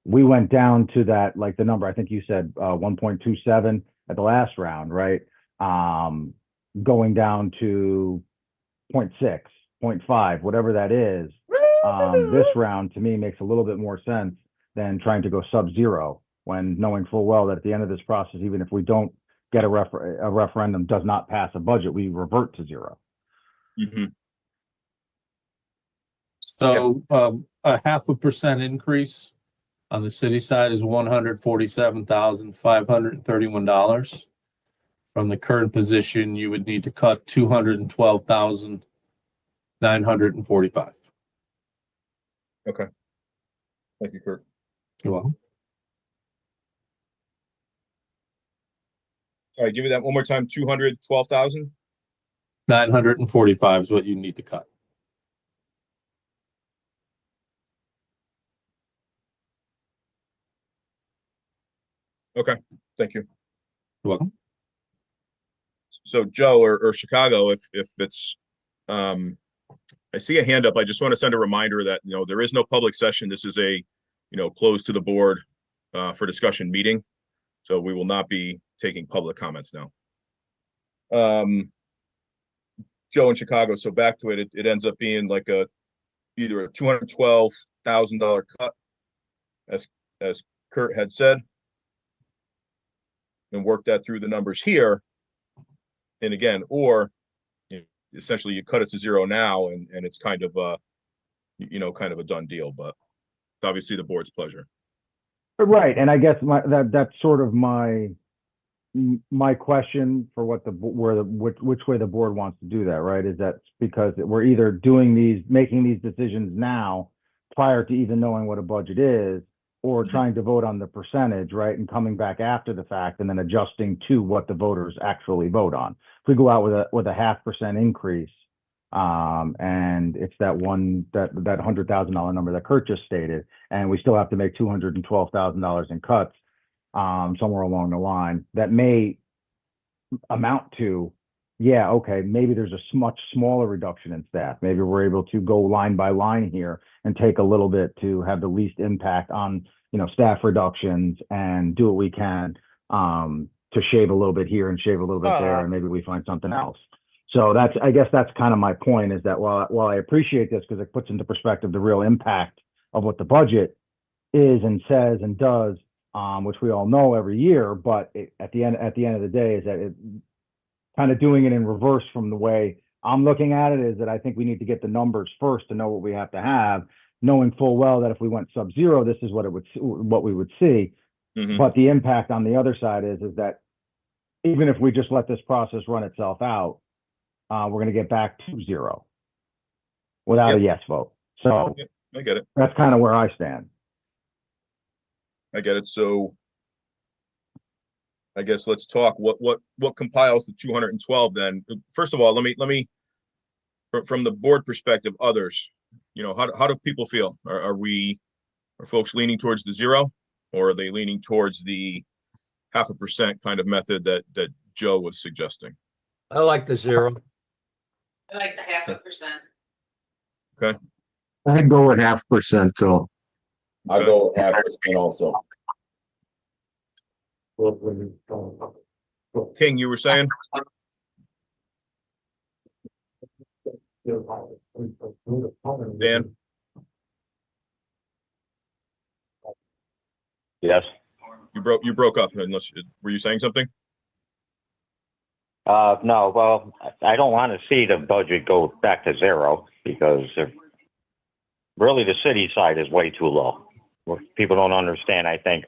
we went down to that, like the number, I think you said 1.27 at the last round, right? Going down to 0.6, 0.5, whatever that is. This round to me makes a little bit more sense than trying to go sub-zero, when knowing full well that at the end of this process, even if we don't get a referendum does not pass a budget, we revert to zero. Mm-hmm. So a 0.5% increase on the city side is $147,531. From the current position, you would need to cut $212,945. Okay. Thank you, Kurt. You're welcome. All right, give me that one more time. 212,000. 945 is what you need to cut. Okay, thank you. You're welcome. So Joe or Chicago, if it's I see a hand up. I just want to send a reminder that, you know, there is no public session. This is a, you know, closed to the board for discussion meeting. So we will not be taking public comments now. Joe in Chicago. So back to it, it ends up being like either a $212,000 cut, as Kurt had said, and work that through the numbers here. And again, or essentially you cut it to zero now, and it's kind of you know, kind of a done deal, but obviously the board's pleasure. Right, and I guess that's sort of my question for which way the board wants to do that, right? Is that because we're either making these decisions now prior to even knowing what a budget is, or trying to vote on the percentage, right, and coming back after the fact and then adjusting to what the voters actually vote on. If we go out with a 0.5% increase, and it's that $100,000 number that Kurt just stated, and we still have to make $212,000 in cuts somewhere along the line, that may amount to, yeah, okay, maybe there's a much smaller reduction in staff. Maybe we're able to go line by line here and take a little bit to have the least impact on, staff reductions and do what we can to shave a little bit here and shave a little bit there, and maybe we find something else. So I guess that's kind of my point, is that while I appreciate this because it puts into perspective the real impact of what the budget is and says and does, which we all know every year, but at the end of the day, is that it kind of doing it in reverse from the way I'm looking at it, is that I think we need to get the numbers first to know what we have to have, knowing full well that if we went sub-zero, this is what we would see. Mhm. But the impact on the other side is that even if we just let this process run itself out, we're going to get back to zero without a yes vote. So Yep, I get it. that's kind of where I stand. I get it. So I guess let's talk what compiles the 212 then. First of all, let me from the board perspective, others, how do people feel? Are folks leaning towards the zero, or are they leaning towards the 0.5% kind of method that Joe was suggesting? I like the zero. I like the 0.5%. Okay. I'd go with 0.5%, so. I'll go with 0.5% also. King, you were saying? Dan? Yes. You broke up, unless were you saying something? No, well, I don't want to see the budget go back to zero, because really the city side is way too low. People don't understand, I think,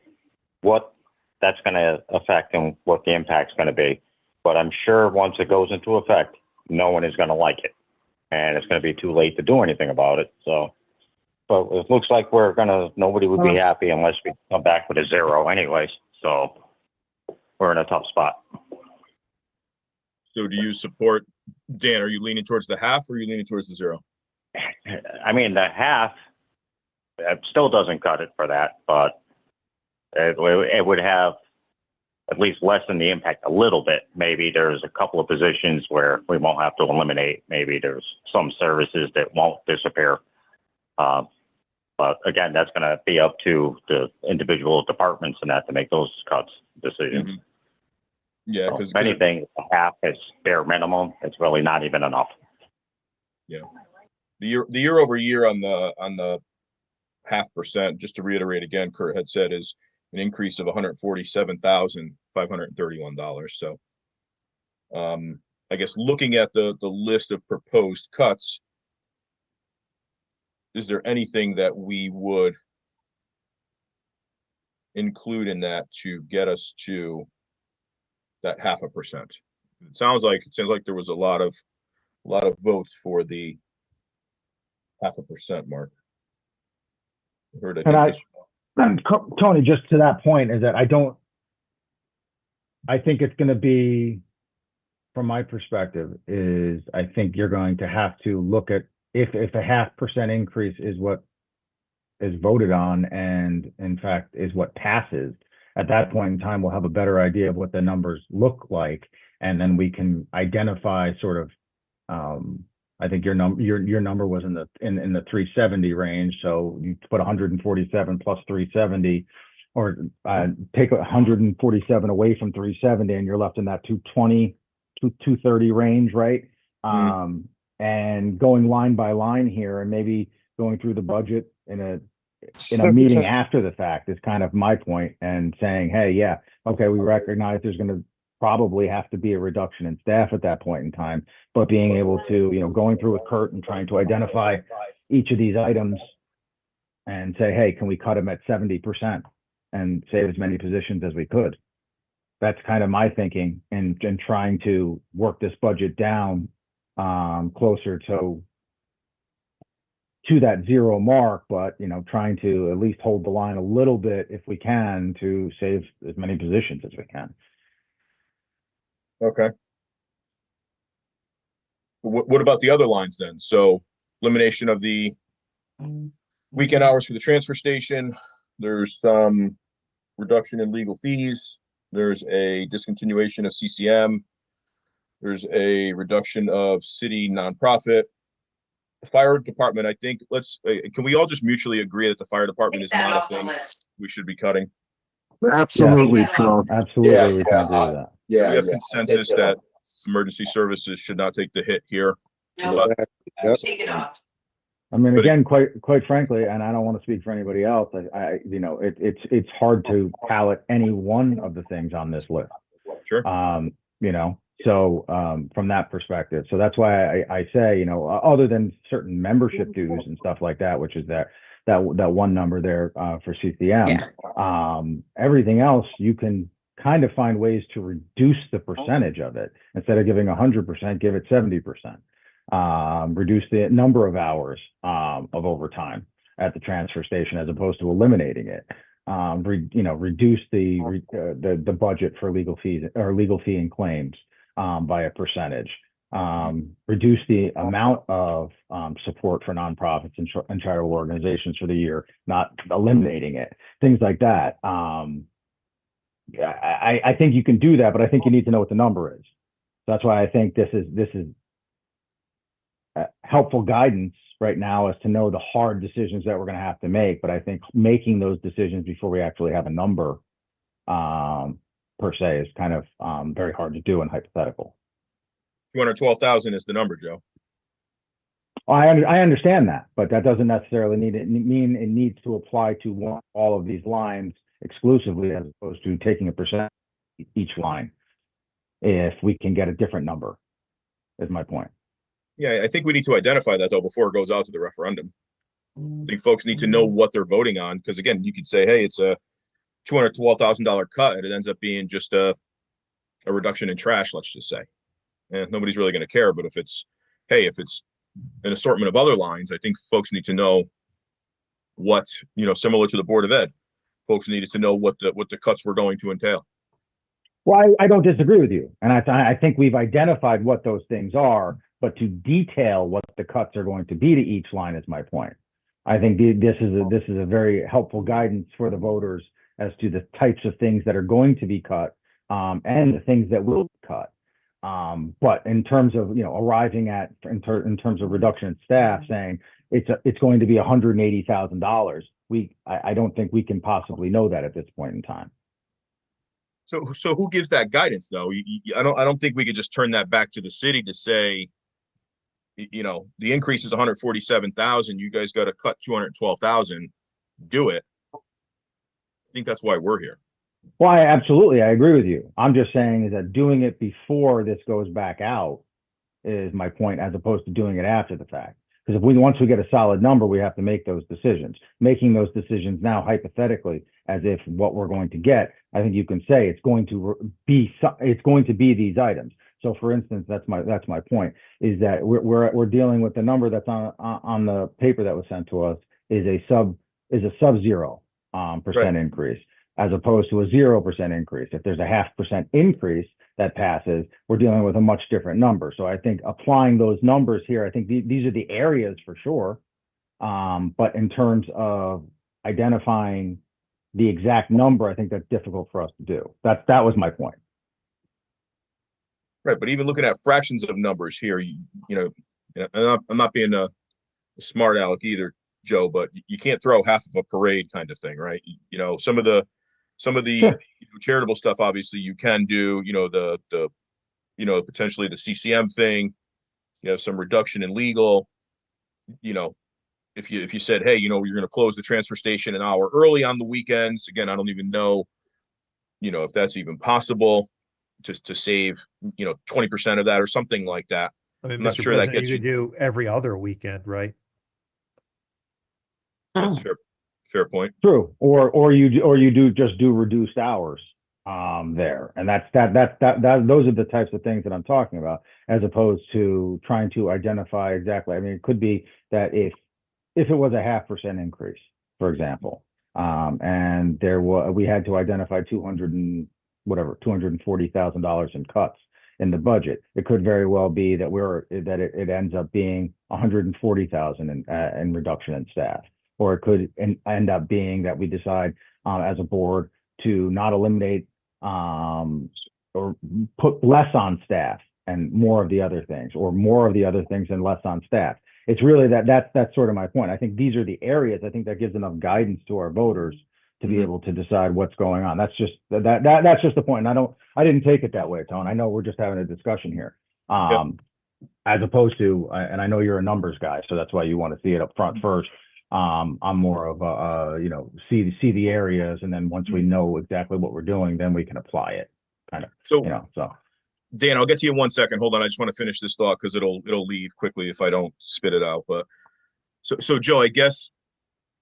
what that's going to affect and what the impact's going to be. But I'm sure once it goes into effect, no one is going to like it, and it's going to be too late to do anything about it. So, but it looks like nobody would be happy unless we come back with a zero anyways. So we're in a tough spot. So do you support, Dan, are you leaning towards the 0.5 or are you leaning towards the zero? I mean, the 0.5, it still doesn't cut it for that, but it would have at least lessen the impact a little bit. Maybe there's a couple of positions where we won't have to eliminate. Maybe there's some services that won't disappear. But again, that's going to be up to the individual departments and that to make those cuts decisions. Mm-hmm. Yeah, because if anything, 0.5 is bare minimum. It's really not even enough. Yeah, the year over year on the 0.5%, just to reiterate again, Kurt had said, is an increase of $147,531. So I guess looking at the list of proposed cuts, is there anything that we would include in that to get us to that 0.5%? It sounds like there was a lot of votes for the 0.5% mark. And Tony, just to that point, is that I think it's going to be, from my perspective, is I think you're going to have to look at if a 0.5% increase is what is voted on and in fact is what passes. At that point in time, we'll have a better idea of what the numbers look like, and then we can identify sort of. I think your number was in the 370 range, so you put 147 plus 370, or take 147 away from 370, and you're left in that 220 to 230 range, right? Mm-hmm. And going line by line here, and maybe going through the budget in a meeting after the fact is kind of my point, and saying, hey, yeah, okay, we recognize there's going to probably have to be a reduction in staff at that point in time, but being able to, going through with Kurt and trying to identify each of these items and say, hey, can we cut them at 70% and save as many positions as we could? That's kind of my thinking, and trying to work this budget down closer to that zero mark, but trying to at least hold the line a little bit if we can to save as many positions as we can. Okay. What about the other lines then? So elimination of the weekend hours for the transfer station. There's some reduction in legal fees. There's a discontinuation of CCM. There's a reduction of city nonprofit fire department, I think can we all just mutually agree that the fire department is not a thing we should be cutting? Absolutely, Sean. Absolutely, we can agree with that. Yeah. We have yeah, I consensus think, that emergency services should not take the hit here. Take it off. I mean, But- again, quite frankly, and I don't want to speak for anybody else. It's hard to palate any one of the things on this list. Sure. From that perspective, so that's why I say, other than certain membership dues and stuff like that, which is that one number there for CCM. Everything else you can kind of find ways to reduce the percentage of it. Instead of giving 100%, give it 70%. Reduce the number of hours of overtime at the transfer station as opposed to eliminating it. Reduce the budget for legal fees or legal fee and claims by a percentage. Reduce the amount of support for nonprofits and charitable organizations for the year, not eliminating it. Things like that. I think you can do that, but I think you need to know what the number is. That's why I think this is helpful guidance right now as to know the hard decisions that we're going to have to make. But I think making those decisions before we actually have a number per se is kind of very hard to do and hypothetical. 212,000 is the number, Joe. I understand that, but that doesn't necessarily mean it needs to apply to all of these lines exclusively, as opposed to taking a percent each line. If we can get a different number, is my point. Yeah, I think we need to identify that though before it goes out to the referendum. I think folks need to know what they're voting on, because again, you could say, hey, it's a $212,000 cut, and it ends up being just a reduction in trash, let's just say. And nobody's really going to care. But if it's an assortment of other lines, I think folks need to know what, similar to the Board of Ed, folks needed to know what the cuts were going to entail. Well, I don't disagree with you. And I think we've identified what those things are, but to detail what the cuts are going to be to each line is my point. I think this is a very helpful guidance for the voters as to the types of things that are going to be cut and the things that will be cut. But in terms of, arriving at, in terms of reduction in staff, saying it's going to be $180,000, I don't think we can possibly know that at this point in time. So who gives that guidance though? I don't think we could just turn that back to the city to say, the increase is 147,000. You guys got to cut 212,000. Do it. I think that's why we're here. Well, I agree with you. I'm just saying is that doing it before this goes back out is my point, as opposed to doing it after the fact. Because once we get a solid number, we have to make those decisions. Making those decisions now, hypothetically, as if what we're going to get, I think you can say it's going to be these items. So, for instance, that's my point, is that we're dealing with the number that's on the paper that was sent to us is a sub-zero percent increase, as opposed to a 0% increase. If there's a 0.5% increase that passes, we're dealing with a much different number. So I think applying those numbers here, I think these are the areas for sure. But in terms of identifying the exact number, I think that's difficult for us to do. That was my point. Right, but even looking at fractions of numbers here, I'm not being a smart aleck either, Joe, but you can't throw half of a parade kind of thing, right? Some of the sure. Charitable stuff, obviously you can do, the potentially the CCM thing, some reduction in legal, if you said, hey, you're going to close the transfer station an hour early on the weekends. Again, I don't even know, if that's even possible to save, 20% of that or something like that. I mean, I'm not Mr. sure that President, gets you could do every other weekend, right? That's fair point. True. Or you do reduced hours there. And that's those are the types of things that I'm talking about, as opposed to trying to identify exactly. I mean, it could be that if it was a 0.5% increase, for example, and we had to identify $240,000 in cuts in the budget, it could very well be that it ends up being 140,000 in reduction in staff. Or it could end up being that we decide as a board to not eliminate or put less on staff and more of the other things, or more of the other things and less on staff. it's really that's sort of my point. I think these are the areas, I think that gives enough guidance to our voters to be able to decide what's going on. That's just that's just the point. And I didn't take it that way, Tone. I know we're just having a discussion here. As opposed to, and I know you're a numbers guy, so that's why you want to see it up front first. I'm more of a, see the areas, and then once we know exactly what we're doing, then we can apply it, kind of. So. Dan, I'll get to you in 1 second. Hold on, I just want to finish this thought because it'll leave quickly if I don't spit it out. But so Joe, I guess,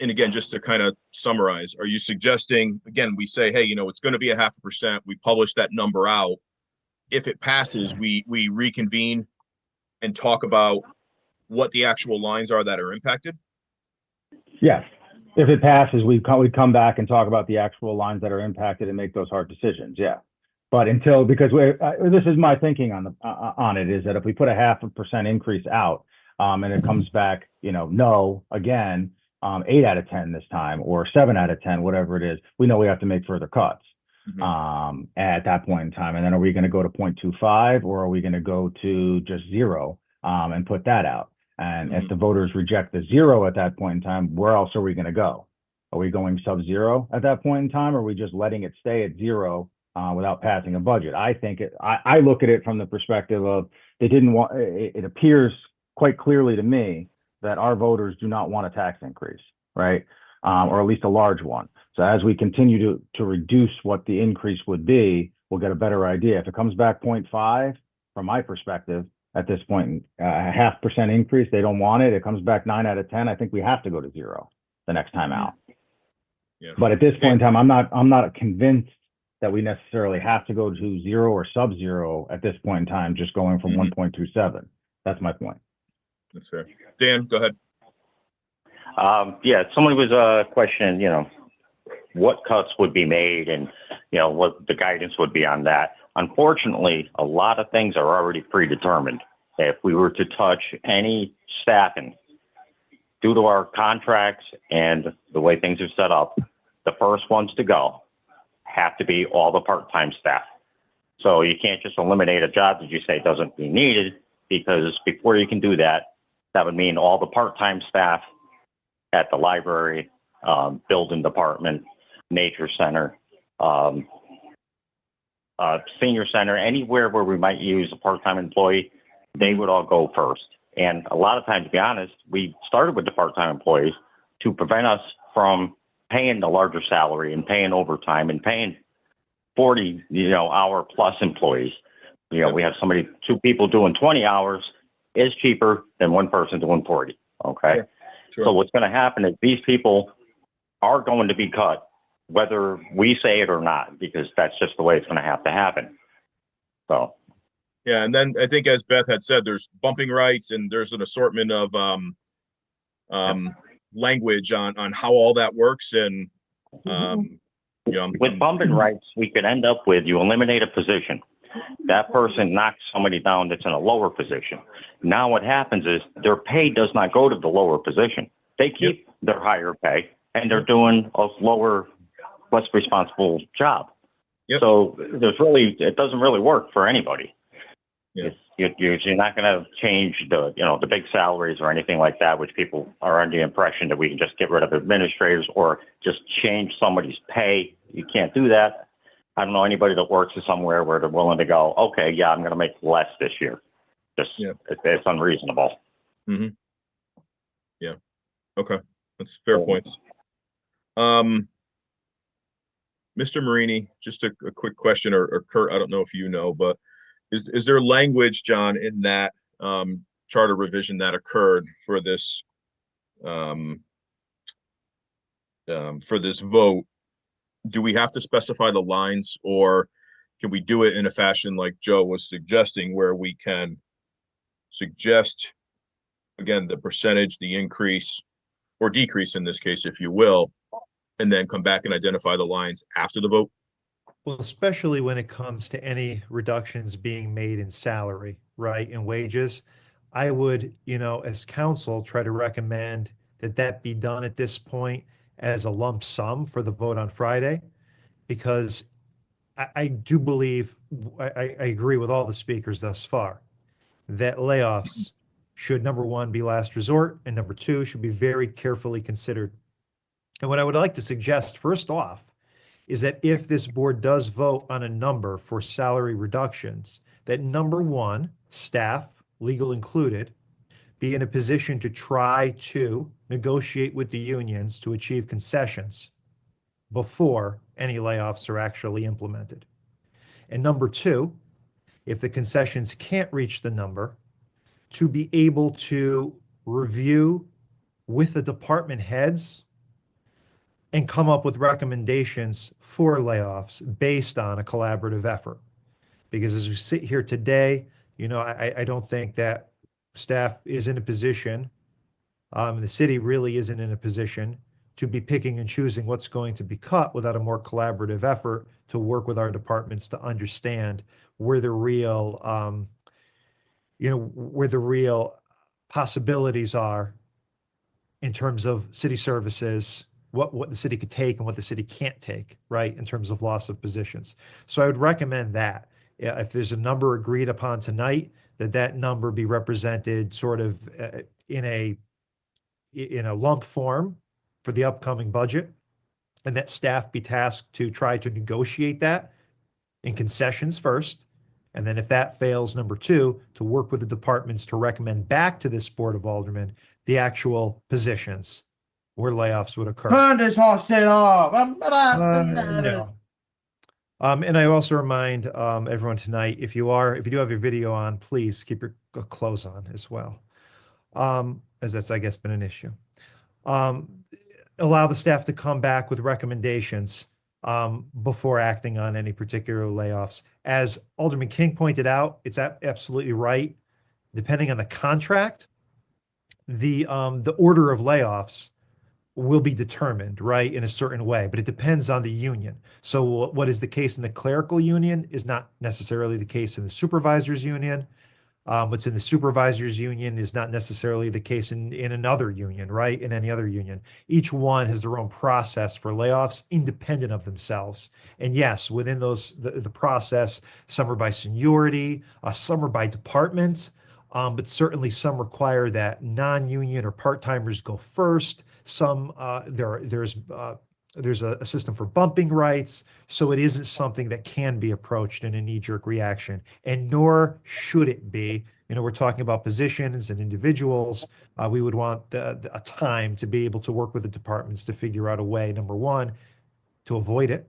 and again, just to kind of summarize, are you suggesting, again, we say, hey, it's going to be 0.5%. We publish that number out. If it passes, we reconvene and talk about what the actual lines are that are impacted? Yes. If it passes, we'd come back and talk about the actual lines that are impacted and make those hard decisions. Yeah. But because this is my thinking on it, is that if we put a 0.5% increase out, and it comes back, no, again, 8 out of 10 this time, or 7 out of 10, whatever it is, we know we have to make further cuts at that point in time. And then are we going to go to 0.25, or are we going to go to just 0 and put that out? And if the voters reject the 0 at that point in time, where else are we going to go? Are we going sub-0 at that point in time? Or are we just letting it stay at 0 without passing a budget? I think I look at it from the perspective of it appears quite clearly to me that our voters do not want a tax increase, right? Or at least a large one. So as we continue to reduce what the increase would be, we'll get a better idea. If it comes back 0.5, from my perspective, at this point, a 0.5% increase, they don't want it. It comes back 9 out of 10. I think we have to go to 0 the next time out. Yeah. But at this point in time, I'm not convinced that we necessarily have to go to 0 or sub-0 at this point in time, just going from 1.27. That's my point. That's fair. Dan, go ahead. Yeah, somebody was questioning, what cuts would be made and, what the guidance would be on that. Unfortunately, a lot of things are already predetermined. If we were to touch any staffing, due to our contracts and the way things are set up, the first ones to go have to be all the part-time staff. So you can't just eliminate a job that you say doesn't be needed, because before you can do that, that would mean all the part-time staff at the library, building department, nature center, senior center, anywhere where we might use a part-time employee, they would all go first. And a lot of times, to be honest, we started with the part-time employees to prevent us from paying the larger salary and paying overtime and paying 40, hour plus employees. We have two people doing 20 hours is cheaper than one person doing 40. Okay. Sure. So what's going to happen is these people are going to be cut, whether we say it or not, because that's just the way it's going to happen. So. Yeah. And then I think, as Beth had said, there's bumping rights and there's an assortment of language on how all that works. And, with bumping rights, we could end up with, you eliminate a position. That person knocks somebody down that's in a lower position. Now what happens is their pay does not go to the lower position. They keep their higher pay and they're doing a lower, less responsible job. So it doesn't really work for anybody. You're not going to change the big salaries or anything like that, which people are under the impression that we can just get rid of administrators or just change somebody's pay. You can't do that. I don't know anybody that works somewhere where they're willing to go, okay, yeah, I'm going to make less this year. It's unreasonable. Mm-hmm. Yeah. Okay. That's fair points. Mr. Marini, just a quick question, or Kurt, I don't know if you know, but is there language, John, in that charter revision that occurred for this vote? Do we have to specify the lines, or can we do it in a fashion like Joe was suggesting, where we can suggest, again, the percentage, the increase or decrease in this case, if you will, and then come back and identify the lines after the vote? Well, especially when it comes to any reductions being made in salary, right, and wages, I would, as counsel, try to recommend that be done at this point as a lump sum for the vote on Friday, because I do believe, I agree with all the speakers thus far, that layoffs should, number one, be last resort, and number two, should be very carefully considered. And what I would like to suggest, first off, is that if this board does vote on a number for salary reductions, that number one, staff, legal included, be in a position to try to negotiate with the unions to achieve concessions before any layoffs are actually implemented. And number two, if the concessions can't reach the number, to be able to review with the department heads and come up with recommendations for layoffs based on a collaborative effort. Because as we sit here today, I don't think that staff is in a position, the city really isn't in a position to be picking and choosing what's going to be cut without a more collaborative effort to work with our departments to understand where the real, where the real possibilities are in terms of city services, what the city could take and what the city can't take, right, in terms of loss of positions. So I would recommend that if there's a number agreed upon tonight, that number be represented sort of in a lump form for the upcoming budget, and that staff be tasked to try to negotiate that in concessions first. And then if that fails, number two, to work with the departments to recommend back to this Board of Aldermen the actual positions where layoffs would occur. Turn this whole shit off. No. And I also remind everyone tonight, if you do have your video on, please keep your clothes on as well, as that's, I guess, been an issue. Allow the staff to come back with recommendations before acting on any particular layoffs. As Alderman King pointed out, it's absolutely right. Depending on the contract, the order of layoffs will be determined, right, in a certain way, but it depends on the union. So what is the case in the clerical union is not necessarily the case in the supervisors union. What's in the supervisors union is not necessarily the case in another union, right, in any other union. Each one has their own process for layoffs independent of themselves. And yes, within the process, some are by seniority, some are by department, but certainly some require that non-union or part-timers go first. Some there's a system for bumping rights, so it isn't something that can be approached in a knee-jerk reaction, and nor should it be. We're talking about positions and individuals. We would want a time to be able to work with the departments to figure out a way, number one, to avoid it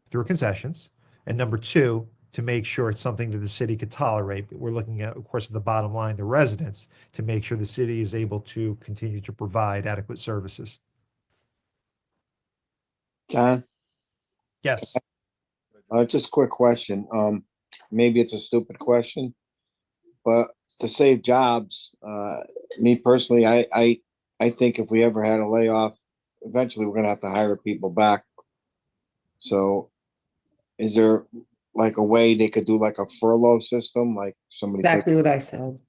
through concessions, and number two, to make sure it's something that the city could tolerate. But we're looking at, of course, the bottom line, the residents, to make sure the city is able to continue to provide adequate services. John, Yes. just a quick question. Maybe it's a stupid question, but to save jobs, me personally, I think if we ever had a layoff, eventually we're gonna have to hire people back. So is there like a way they could do like a furlough system, like somebody? Exactly what I said.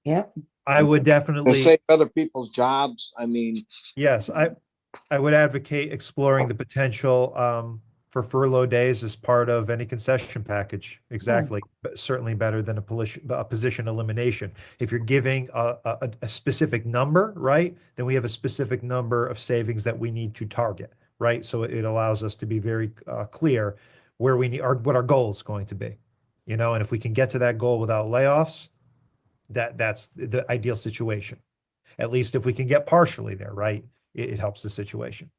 Yep. I would To definitely, save other people's jobs, I mean, yes, I would advocate exploring the potential for furlough days as part of any concession package. Exactly. But certainly better than a position elimination. If you're giving a specific number, right, then we have a specific number of savings that we need to target, right? So it allows us to be very clear where we need what our goal is going to be, and if we can get to that goal without layoffs, that's the ideal situation. At least if we can get partially there, right, it helps the situation.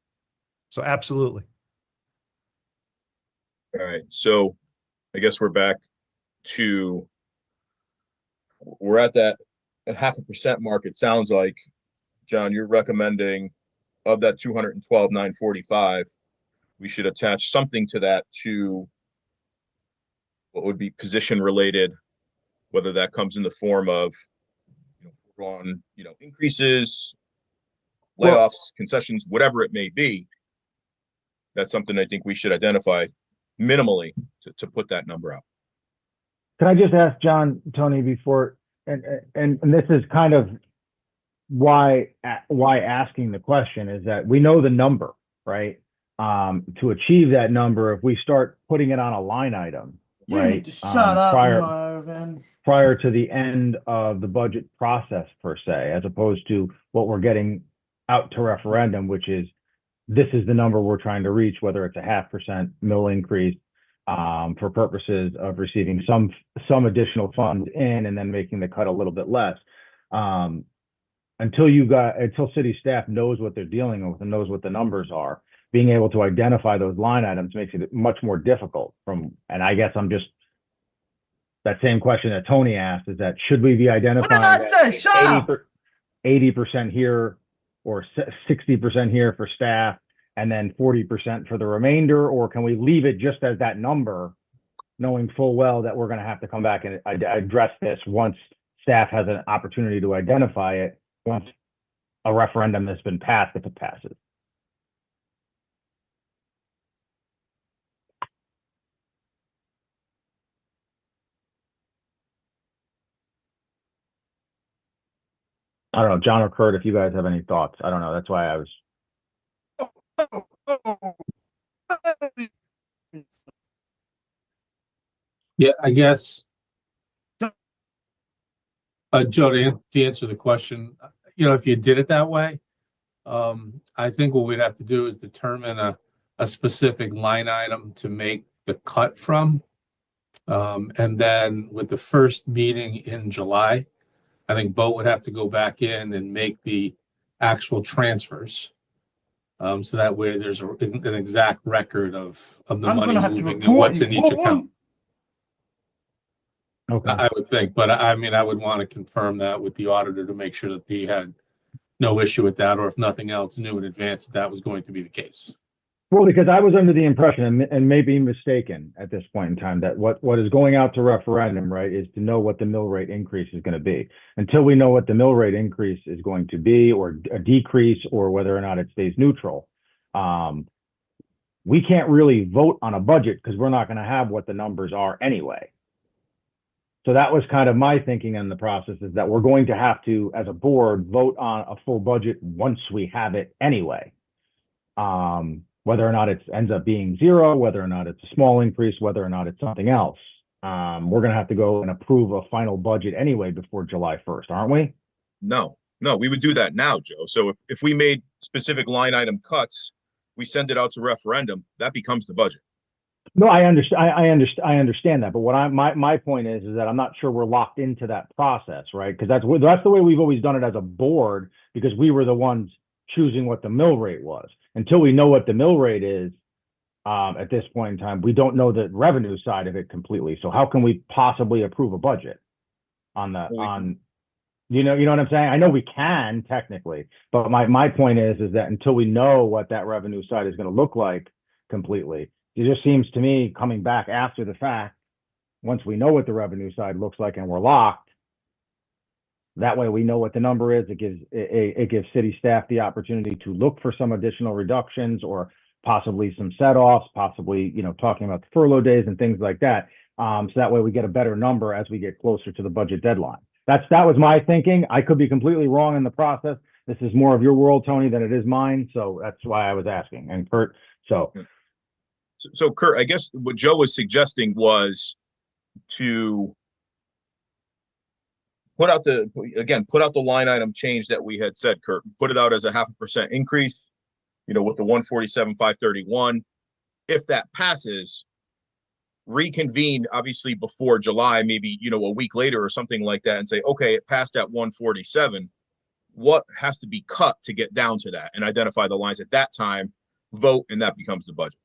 So absolutely. All right, so I guess we're back to, we're at that 0.5% mark. It sounds like, John, you're recommending of that 212,945, we should attach something to that to what would be position related, whether that comes in the form of increases, layoffs, concessions, whatever it may be. That's something I think we should identify minimally to put that number out. Can I just ask John, Tony, before, and this is kind of why asking the question is that we know the number, right? To achieve that number, if we start putting it on a line item, right? Shut up, prior Marvin. prior to the end of the budget process per se, as opposed to what we're getting out to referendum, which is this is the number we're trying to reach, whether it's a 0.5% mill increase for purposes of receiving some additional funds in and then making the cut a little bit less. Until city staff knows what they're dealing with and knows what the numbers are, being able to identify those line items makes it much more difficult and I guess I'm just, that same question that Tony asked is that should we be identifying 80% here or 60% here for staff and then 40% for the remainder, or can we leave it just as that number, knowing full well that we're going to have to come back and address this once staff has an opportunity to identify it, once a referendum has been passed, if it passes? I don't know, John or Kurt, if you guys have any thoughts. I don't know. That's why I was. Yeah, I guess. Joe, to answer the question, if you did it that way, I think what we'd have to do is determine a specific line item to make the cut from. And then with the first meeting in July, I think Bo would have to go back in and make the actual transfers. So that way there's an exact record of the money moving and what's in each account. Okay. I would think, but I mean, I would want to confirm that with the auditor to make sure that he had no issue with that, or if nothing else, knew in advance that was going to be the case. Well, because I was under the impression, and may be mistaken at this point in time, that what is going out to referendum, right, is to know what the mill rate increase is going to be. Until we know what the mill rate increase is going to be, or a decrease, or whether or not it stays neutral, we can't really vote on a budget because we're not going to have what the numbers are anyway. So that was kind of my thinking in the process, is that we're going to have to, as a board, vote on a full budget once we have it anyway. Whether or not it ends up being zero, whether or not it's a small increase, whether or not it's something else. We're going to have to go and approve a final budget anyway before July 1st, aren't we? No, we would do that now, Joe. So if we made specific line item cuts, we send it out to referendum, that becomes the budget. No, I understand. I understand that. But what my point is that I'm not sure we're locked into that process, right? Because that's the way we've always done it as a board, because we were the ones choosing what the mill rate was. Until we know what the mill rate is, at this point in time, we don't know the revenue side of it completely. So how can we possibly approve a budget on you know what I'm saying? I know we can technically, but my point is that until we know what that revenue side is going to look like completely, it just seems to me, coming back after the fact, once we know what the revenue side looks like and we're locked, that way we know what the number is. It gives city staff the opportunity to look for some additional reductions, or possibly some set-offs, possibly, talking about the furlough days and things like that. So that way we get a better number as we get closer to the budget deadline. That was my thinking. I could be completely wrong in the process. This is more of your world, Tony, than it is mine. So that's why I was asking. And Kurt, So Kurt, I guess what Joe was suggesting was to put out the line item change that we had said, Kurt, put it out as a 0.5% increase, with the 147,531. If that passes, reconvene obviously before July, maybe, a week later or something like that, and say, okay, it passed at 147. What has to be cut to get down to that, and identify the lines at that time, vote, and that becomes the budget.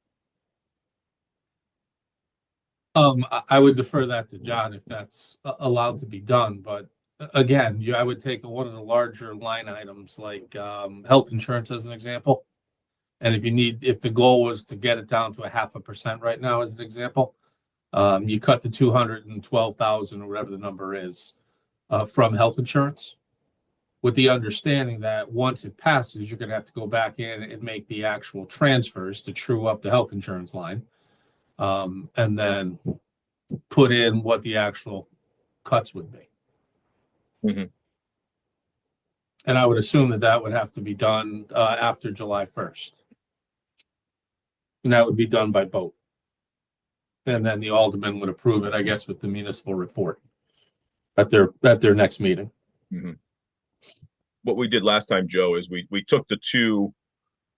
I would defer that to John if that's allowed to be done, but again, I would take one of the larger line items like health insurance as an example. And if the goal was to get it down to a 0.5% right now as an example, you cut the 212,000 or whatever the number is from health insurance, with the understanding that once it passes, you're going to have to go back in and make the actual transfers to true up the health insurance line. And then put in what the actual cuts would be. Mm-hmm. And I would assume that would have to be done after July 1st. And that would be done by vote. And then the alderman would approve it, I guess, with the municipal report. at their next meeting. Mhm. What we did last time, Joe, is we took the two,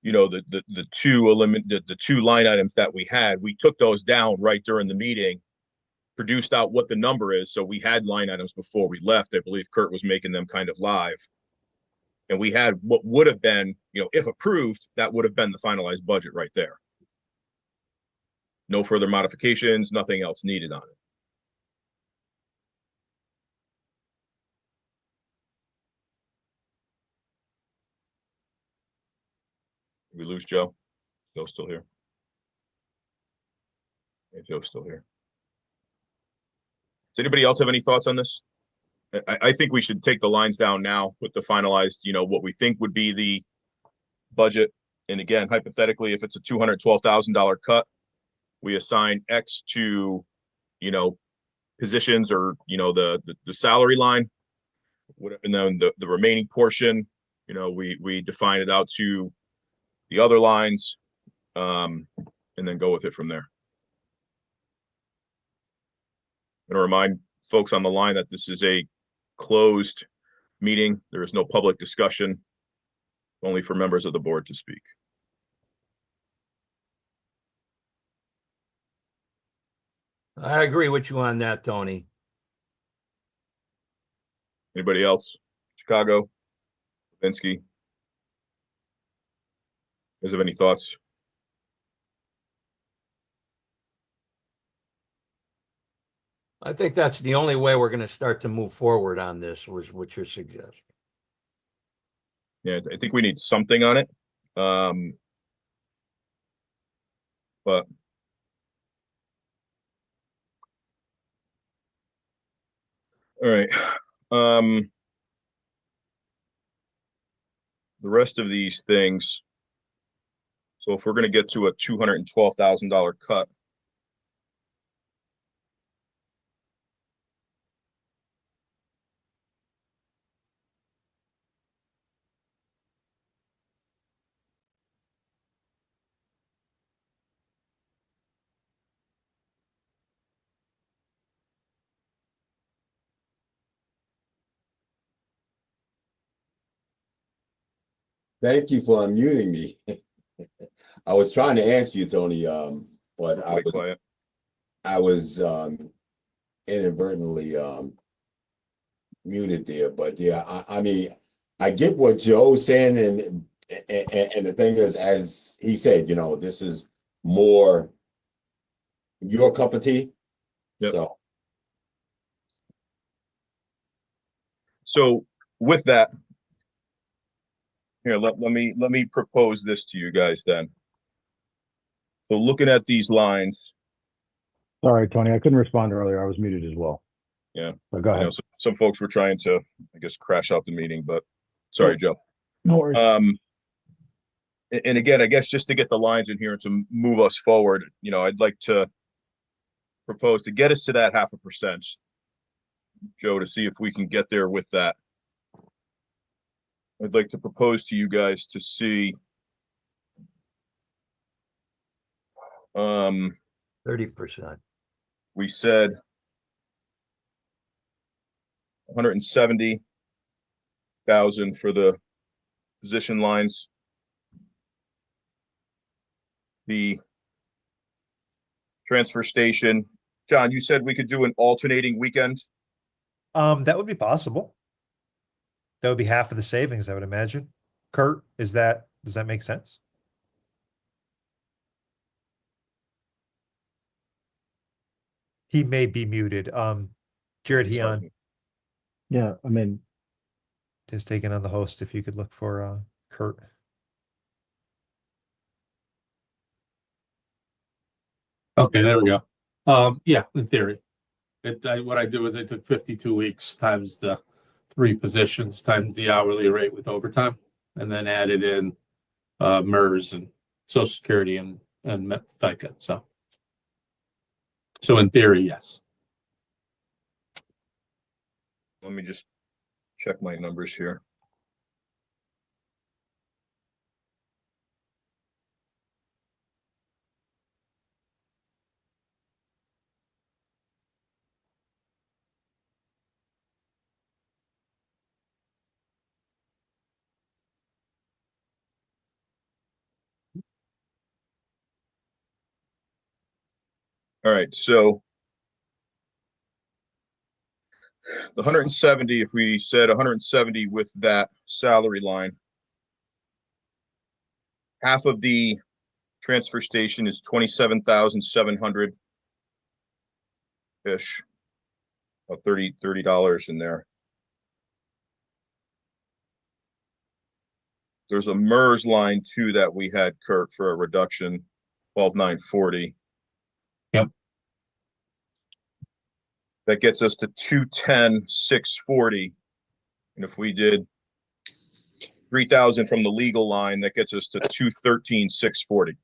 you know, the two line items that we had, we took those down right during the meeting, produced out what the number is. So we had line items before we left. I believe Kurt was making them kind of live. And we had what would have been, you know, if approved, that would have been the finalized budget right there. No further modifications, nothing else needed on it. Did we lose Joe? Joe's still here. Yeah, Joe's still here. Does anybody else have any thoughts on this? I think we should take the lines down now, put the finalized, you know, what we think would be the budget. And again, hypothetically, if it's a $212,000 cut, we assign X to, you know, positions or, you know, the salary line, and then the remaining portion, you know, we define it out to the other lines, and then go with it from there. I'm going to remind folks on the line that this is a closed meeting. There is no public discussion, only for members of the board to speak. I agree with you on that, Tony. Anybody else? Chicago, Levinsky. Guys have any thoughts? I think that's the only way we're going to start to move forward on this, was what you're suggesting. Yeah, I think we need something on it. But all right. The rest of these things. So if we're going to get to a $212,000 cut, Thank you for unmuting me. I was trying to answer you, Tony, but I was inadvertently muted there. But yeah, I mean, I get what Joe's saying, and the thing is, as he said, you know, this is more your cup of tea. Yep. So with that, here, let me propose this to you guys then. So looking at these lines. Sorry, Tony, I couldn't respond earlier. I was muted as well. Yeah. But go I know ahead. some folks were trying to, I guess, crash out the meeting, but sorry, Joe. No worries. And again, I guess just to get the lines in here to move us forward, you know, I'd like to propose to get us to that 0.5%, Joe, to see if we can get there with that. I'd like to propose to you guys to see 30%. We said 170,000 for the position lines. The transfer station, John, you said we could do an alternating weekend. That would be possible. That would be half of the savings, I would imagine. Kurt, does that make sense? He may be muted. Jared Heon Yeah, I mean, is taking on the host. If you could look for Kurt. Okay, there we go. Yeah, in theory. What I do is I took 52 weeks times the 3 positions times the hourly rate with overtime, and then added in MERS and Social Security and FICA. So in theory, yes. Let me just check my numbers here. All right, so the 170, if we said 170 with that salary line, half of the transfer station is 27,700 ish. About $30 in there. There's a MERS line too that we had, Kurt, for a reduction, 12,940. Yep. That gets us to 210,640. And if we did 3,000 from the legal line, that gets us to 213,640.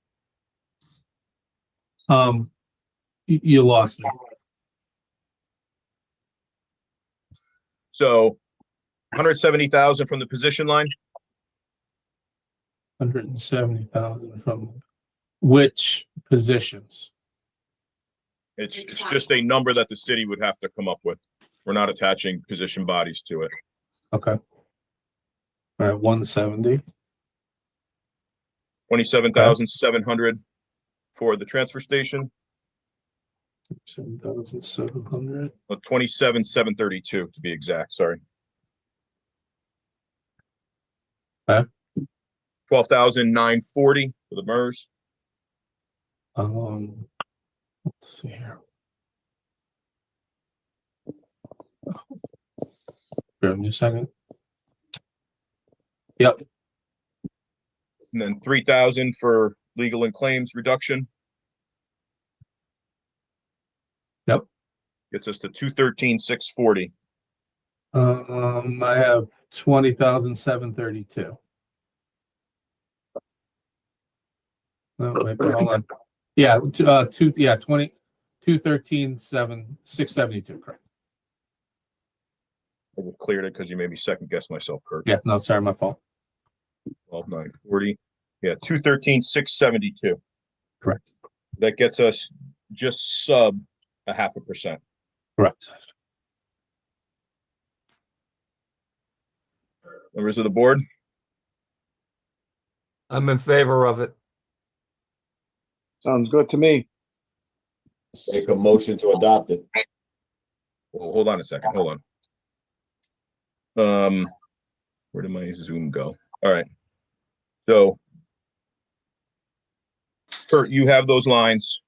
You lost me. So 170,000 from the position line. 170,000 from which positions? It's just a number that the city would have to come up with. We're not attaching position bodies to it. Okay. All right, 170. 27,700 for the transfer station. 7,700. 27,732 to be exact. Sorry. Okay. 12,940 for the MERS. Let's see here. Bear with me a second. Yep. And then 3,000 for legal and claims reduction. Yep. Gets us to 213,640. I have 20,732. No, wait, but hold on. Yeah, 213,672, correct. I just cleared it because you made me second guess myself, Kurt. Yeah, no, sorry, my fault. 12,940. Yeah, 213,672. Correct. That gets us just sub 0.5%. Correct. Members of the board? I'm in favor of it. Sounds good to me. Make a motion to adopt it. Well, hold on a second. Hold on. Where did my Zoom go? All right. So, Kurt, you have those lines.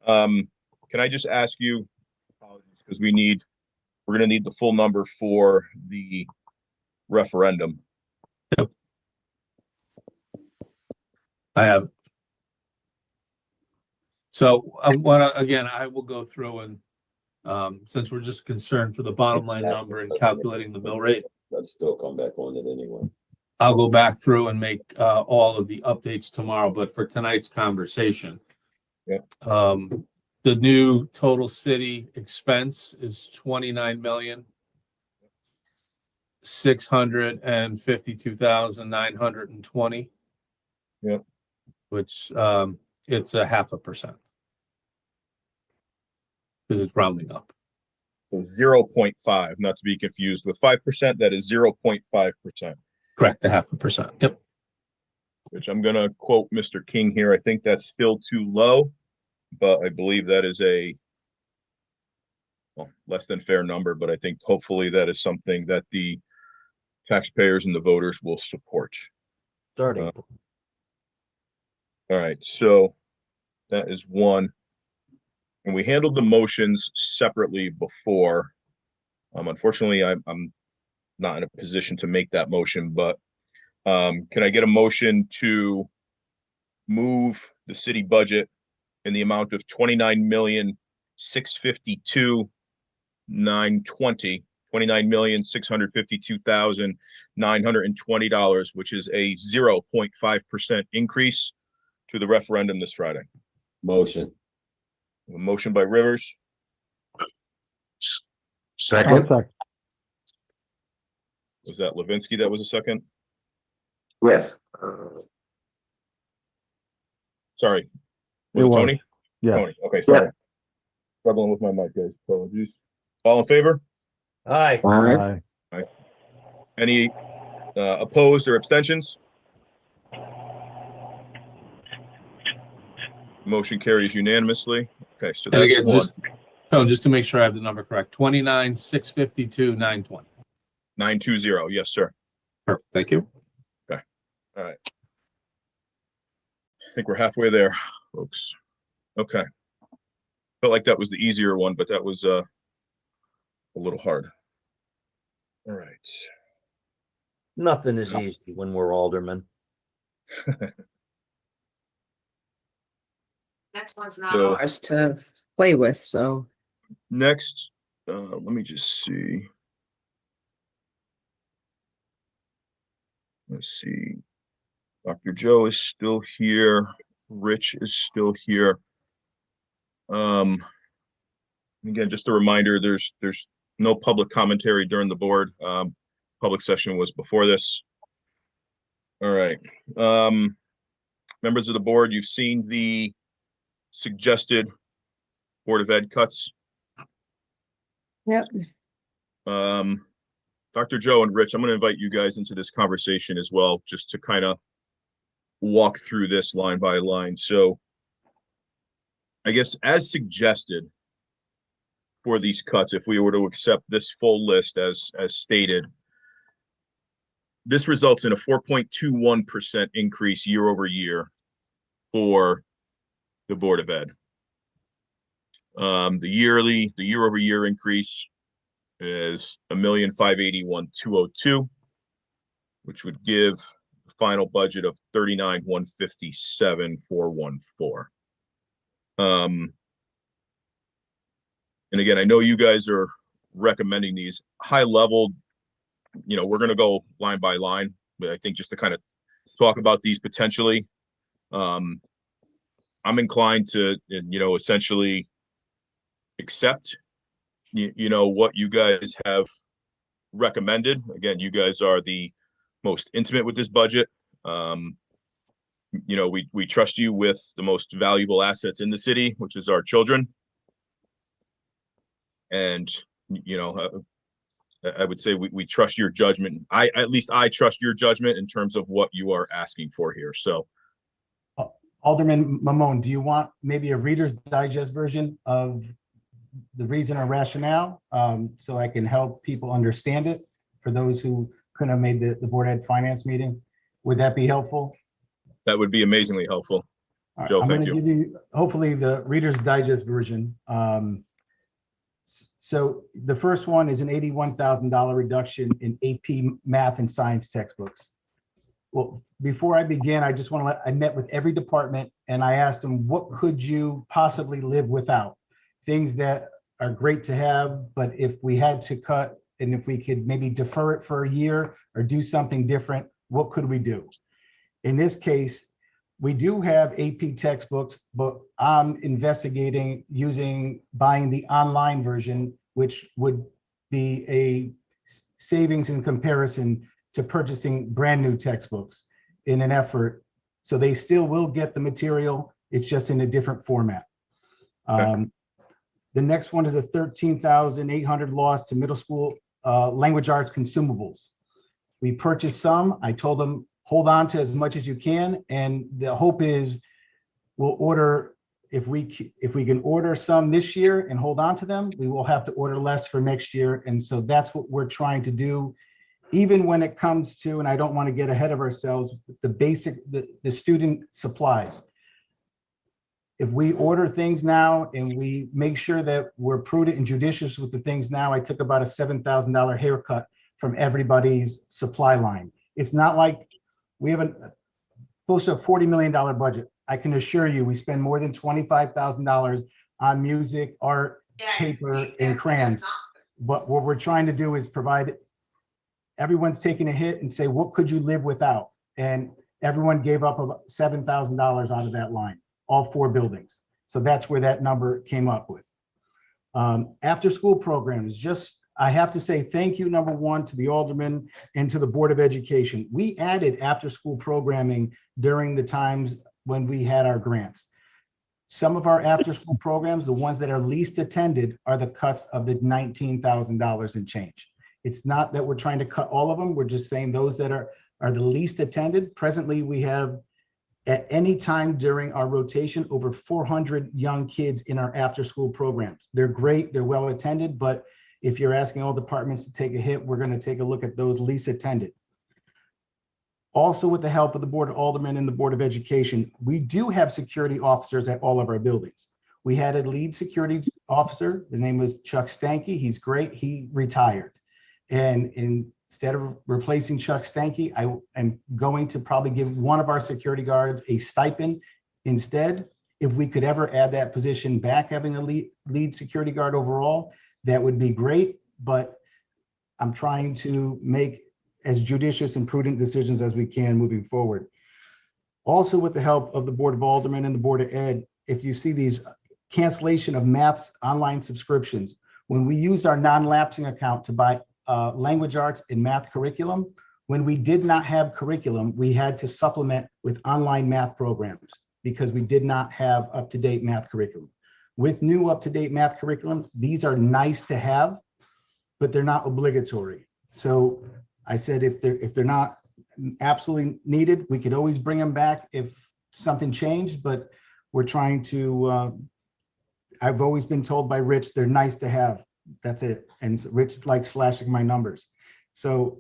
Can I just ask you, apologies, because we're going to need the full number for the referendum. Yep. I have. So I will go through and since we're just concerned for the bottom line number and calculating the mill rate, Let's still come back on it anyway. I'll go back through and make all of the updates tomorrow. But for tonight's conversation, the new total city expense is 29,652,920. Yep. Which it's 0.5%. Because it's rounding up. So 0.5, not to be confused with 5%. That is 0.5%. Correct, 0.5%. Yep. Which I'm going to quote Mr. King here. I think that's still too low, but I believe that is a less than fair number. But I think hopefully that is something that the taxpayers and the voters will support. Starting. All right, so that is one. And we handled the motions separately before. Unfortunately, I'm not in a position to make that motion, but can I get a motion to move the city budget in the amount of $29,652,920, $29,652,920, which is a 0.5% increase to the referendum this Friday. Motion. A motion by Rivers. Second. Was that Levinsky that was a second? Yes. Sorry. Was it Tony? Yeah. Tony. Okay, sorry. Struggling with my mic, guys. Apologies. All in favor? Aye. Aye. Aye. Any opposed or abstentions? Motion carries unanimously. Okay, so And that's again, one. just to make sure I have the number correct, 29,652,920. 920, yes, sir. Perfect. Thank you. Okay, all right. I think we're halfway there, folks. Okay. Felt like that was the easier one, but that was a little hard. All right. Nothing is easy when we're aldermen. Next one's not So- ours to play with, so. Next, let me just see. Let's see. Dr. Joe is still here. Rich is still here. Again, just a reminder, there's no public commentary during the board. Public session was before this. All right. Members of the board, you've seen the suggested Board of Ed cuts. Yep. Dr. Joe and Rich, I'm going to invite you guys into this conversation as well, just to kind of walk through this line by line. So I guess as suggested for these cuts, if we were to accept this full list as stated, this results in a 4.21% increase year over year for the Board of Ed. The year over year increase is $1,581,202, which would give a final budget of $39,157,414. And again, I know you guys are recommending these high level. You know, we're going to go line by line, but I think just to kind of talk about these potentially, I'm inclined to, essentially accept, what you guys have recommended. Again, you guys are the most intimate with this budget. We trust you with the most valuable assets in the city, which is our children. And, I would say we trust your judgment. At least I trust your judgment in terms of what you are asking for here. So, Alderman Mamone, do you want maybe a Reader's Digest version of the reason or rationale, so I can help people understand it for those who couldn't have made the Board Ed Finance meeting? Would that be helpful? that would be amazingly helpful. All right, Joe, I'm thank going to you. give you hopefully the Reader's Digest version. So the first one is an $81,000 reduction in AP math and science textbooks. Well, before I begin, I just want to I met with every department and I asked them, what could you possibly live without? Things that are great to have, but if we had to cut and if we could maybe defer it for a year or do something different, what could we do? In this case, we do have AP textbooks, but I'm investigating buying the online version, which would be a savings in comparison to purchasing brand new textbooks in an effort. So they still will get the material, it's just in a different format. Okay. The next one is a $13,800 loss to middle school language arts consumables. We purchased some. I told them, hold on to as much as you can. And the hope is we'll order, if we can order some this year and hold on to them, we will have to order less for next year. And so that's what we're trying to do. Even when it comes to, and I don't want to get ahead of ourselves, the basic, the student supplies. If we order things now and we make sure that we're prudent and judicious with the things now, I took about a $7,000 haircut from everybody's supply line. It's not like we have close to a $40 million budget. I can assure you, we spend more than $25,000 on music, art, paper, and crayons. But what we're trying to do is provide, everyone's taking a hit and say, what could you live without? And everyone gave up about $7,000 out of that line, all 4 buildings. So that's where that number came up with. After school programs, I have to say thank you, number one, to the aldermen and to the Board of Education. We added after school programming during the times when we had our grants. Some of our after school programs, the ones that are least attended, are the cuts of the $19,000 and change. It's not that we're trying to cut all of them. We're just saying those that are the least attended. Presently, we have At any time during our rotation, over 400 young kids in our after-school programs. They're great, they're well attended, but if you're asking all departments to take a hit, we're going to take a look at those least attended. Also, with the help of the Board of Aldermen and the Board of Education, we do have security officers at all of our buildings. We had a lead security officer, his name was Chuck Stanky, he's great, he retired. And instead of replacing Chuck Stanky, I am going to probably give one of our security guards a stipend instead. If we could ever add that position back, having a lead security guard overall, that would be great, but I'm trying to make as judicious and prudent decisions as we can moving forward. Also, with the help of the Board of Aldermen and the Board of Ed, if you see these cancellation of maths online subscriptions, when we used our non-lapsing account to buy language arts and math curriculum, when we did not have curriculum, we had to supplement with online math programs because we did not have up-to-date math curriculum. With new up-to-date math curriculum, these are nice to have, but they're not obligatory. So I said, if they're not absolutely needed, we could always bring them back if something changed, but we're trying to, I've always been told by Rich, they're nice to have, that's it. And Rich likes slashing my numbers. So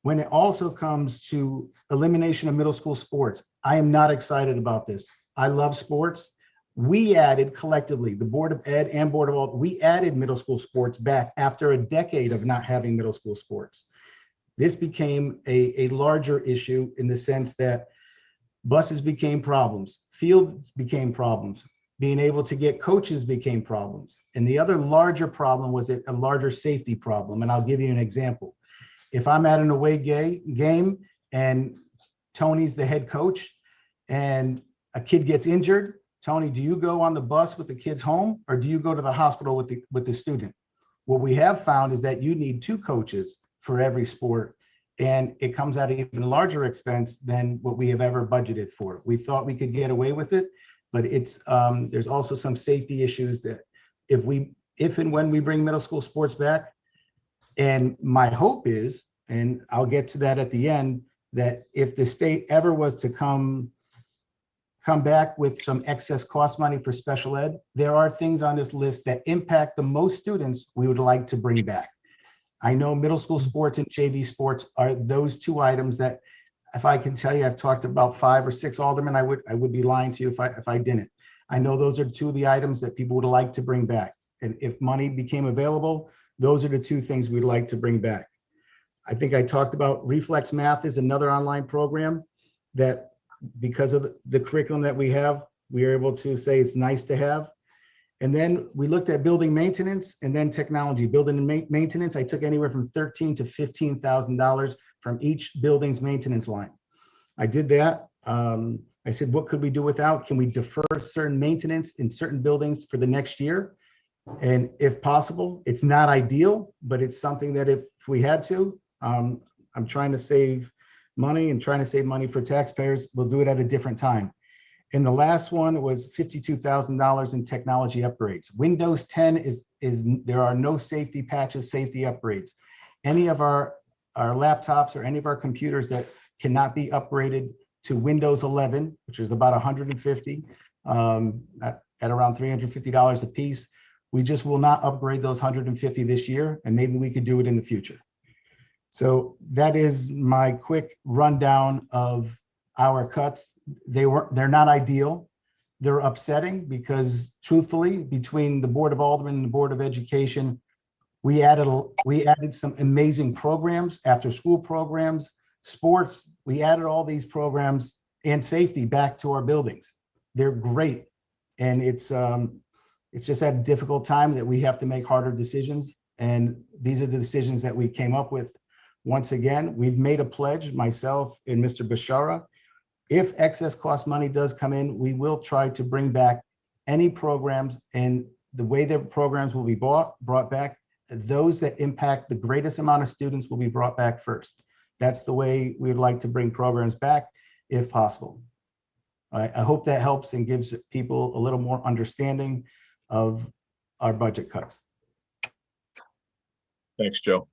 when it also comes to elimination of middle school sports, I am not excited about this. I love sports. We added collectively, the Board of Ed and Board of Aldermen, we added middle school sports back after a decade of not having middle school sports. This became a larger issue in the sense that buses became problems, fields became problems, being able to get coaches became problems. And the other larger problem was a larger safety problem. And I'll give you an example. If I'm at an away game and Tony's the head coach and a kid gets injured, Tony, do you go on the bus with the kids home or do you go to the hospital with the student? What we have found is that you need 2 coaches for every sport, and it comes at an even larger expense than what we have ever budgeted for. We thought we could get away with it, but it's there's also some safety issues that if and when we bring middle school sports back, and my hope is, and I'll get to that at the end, that if the state ever was to come back with some excess cost money for special ed, there are things on this list that impact the most students we would like to bring back. I know middle school sports and JV sports are those 2 items that, if I can tell you, I've talked about 5 or 6 aldermen, I would be lying to you if I didn't. I know those are 2 of the items that people would like to bring back. And if money became available, those are the 2 things we'd like to bring back. I think I talked about Reflex Math is another online program that, because of the curriculum that we have, we are able to say it's nice to have. And then we looked at building maintenance and then technology. Building and maintenance, I took anywhere from $13,000 to $15,000 from each building's maintenance line. I did that. I said, what could we do without? Can we defer certain maintenance in certain buildings for the next year? And if possible, it's not ideal, but it's something that if we had to, I'm trying to save money and trying to save money for taxpayers. We'll do it at a different time. And the last one was $52,000 in technology upgrades. Windows 10 is there are no safety patches, safety upgrades. Any of our laptops or any of our computers that cannot be upgraded to Windows 11, which is about 150 at around $350 a piece, we just will not upgrade those 150 this year, and maybe we could do it in the future. So that is my quick rundown of our cuts. They're not ideal. They're upsetting because, truthfully, between the Board of Aldermen and the Board of Education, we added some amazing programs, after school programs, sports. We added all these programs and safety back to our buildings. They're great, and it's just at a difficult time that we have to make harder decisions. And these are the decisions that we came up with. Once again, we've made a pledge, myself and Mr. Bashara. If excess cost money does come in, we will try to bring back any programs, and the way the programs will be brought back, those that impact the greatest amount of students will be brought back first. That's the way we would like to bring programs back if possible. I hope that helps and gives people a little more understanding of our budget cuts. Thanks, Joe.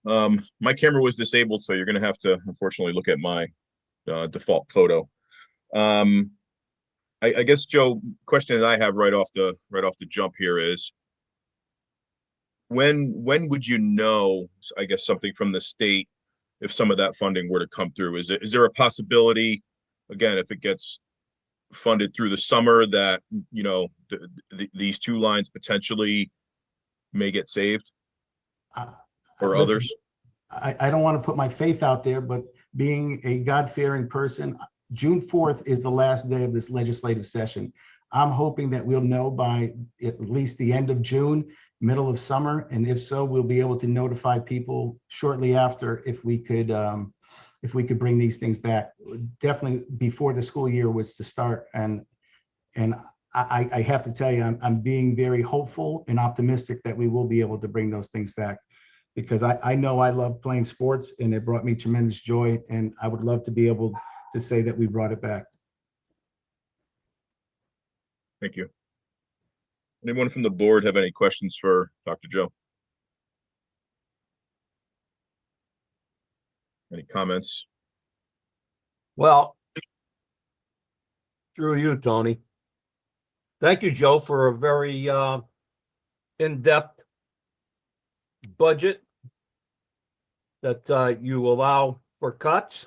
My camera was disabled, so you're going to have to, unfortunately, look at my default photo. I guess, Joe, question that I have right off the jump here is, when would you know, I guess, something from the state if some of that funding were to come through? Is there a possibility, again, if it gets funded through the summer, that these two lines potentially may get saved, or Listen, others? I don't want to put my faith out there, but being a God-fearing person, June 4th is the last day of this legislative session. I'm hoping that we'll know by at least the end of June, middle of summer, and if so, we'll be able to notify people shortly after if we could bring these things back. Definitely before the school year was to start, and I have to tell you, I'm being very hopeful and optimistic that we will be able to bring those things back, because I know I love playing sports and it brought me tremendous joy, and I would love to be able to say that we brought it back. Thank you. Anyone from the board have any questions for Dr. Joe? Any comments? Well, through you, Tony. Thank you, Joe, for a very in-depth budget that you allow for cuts.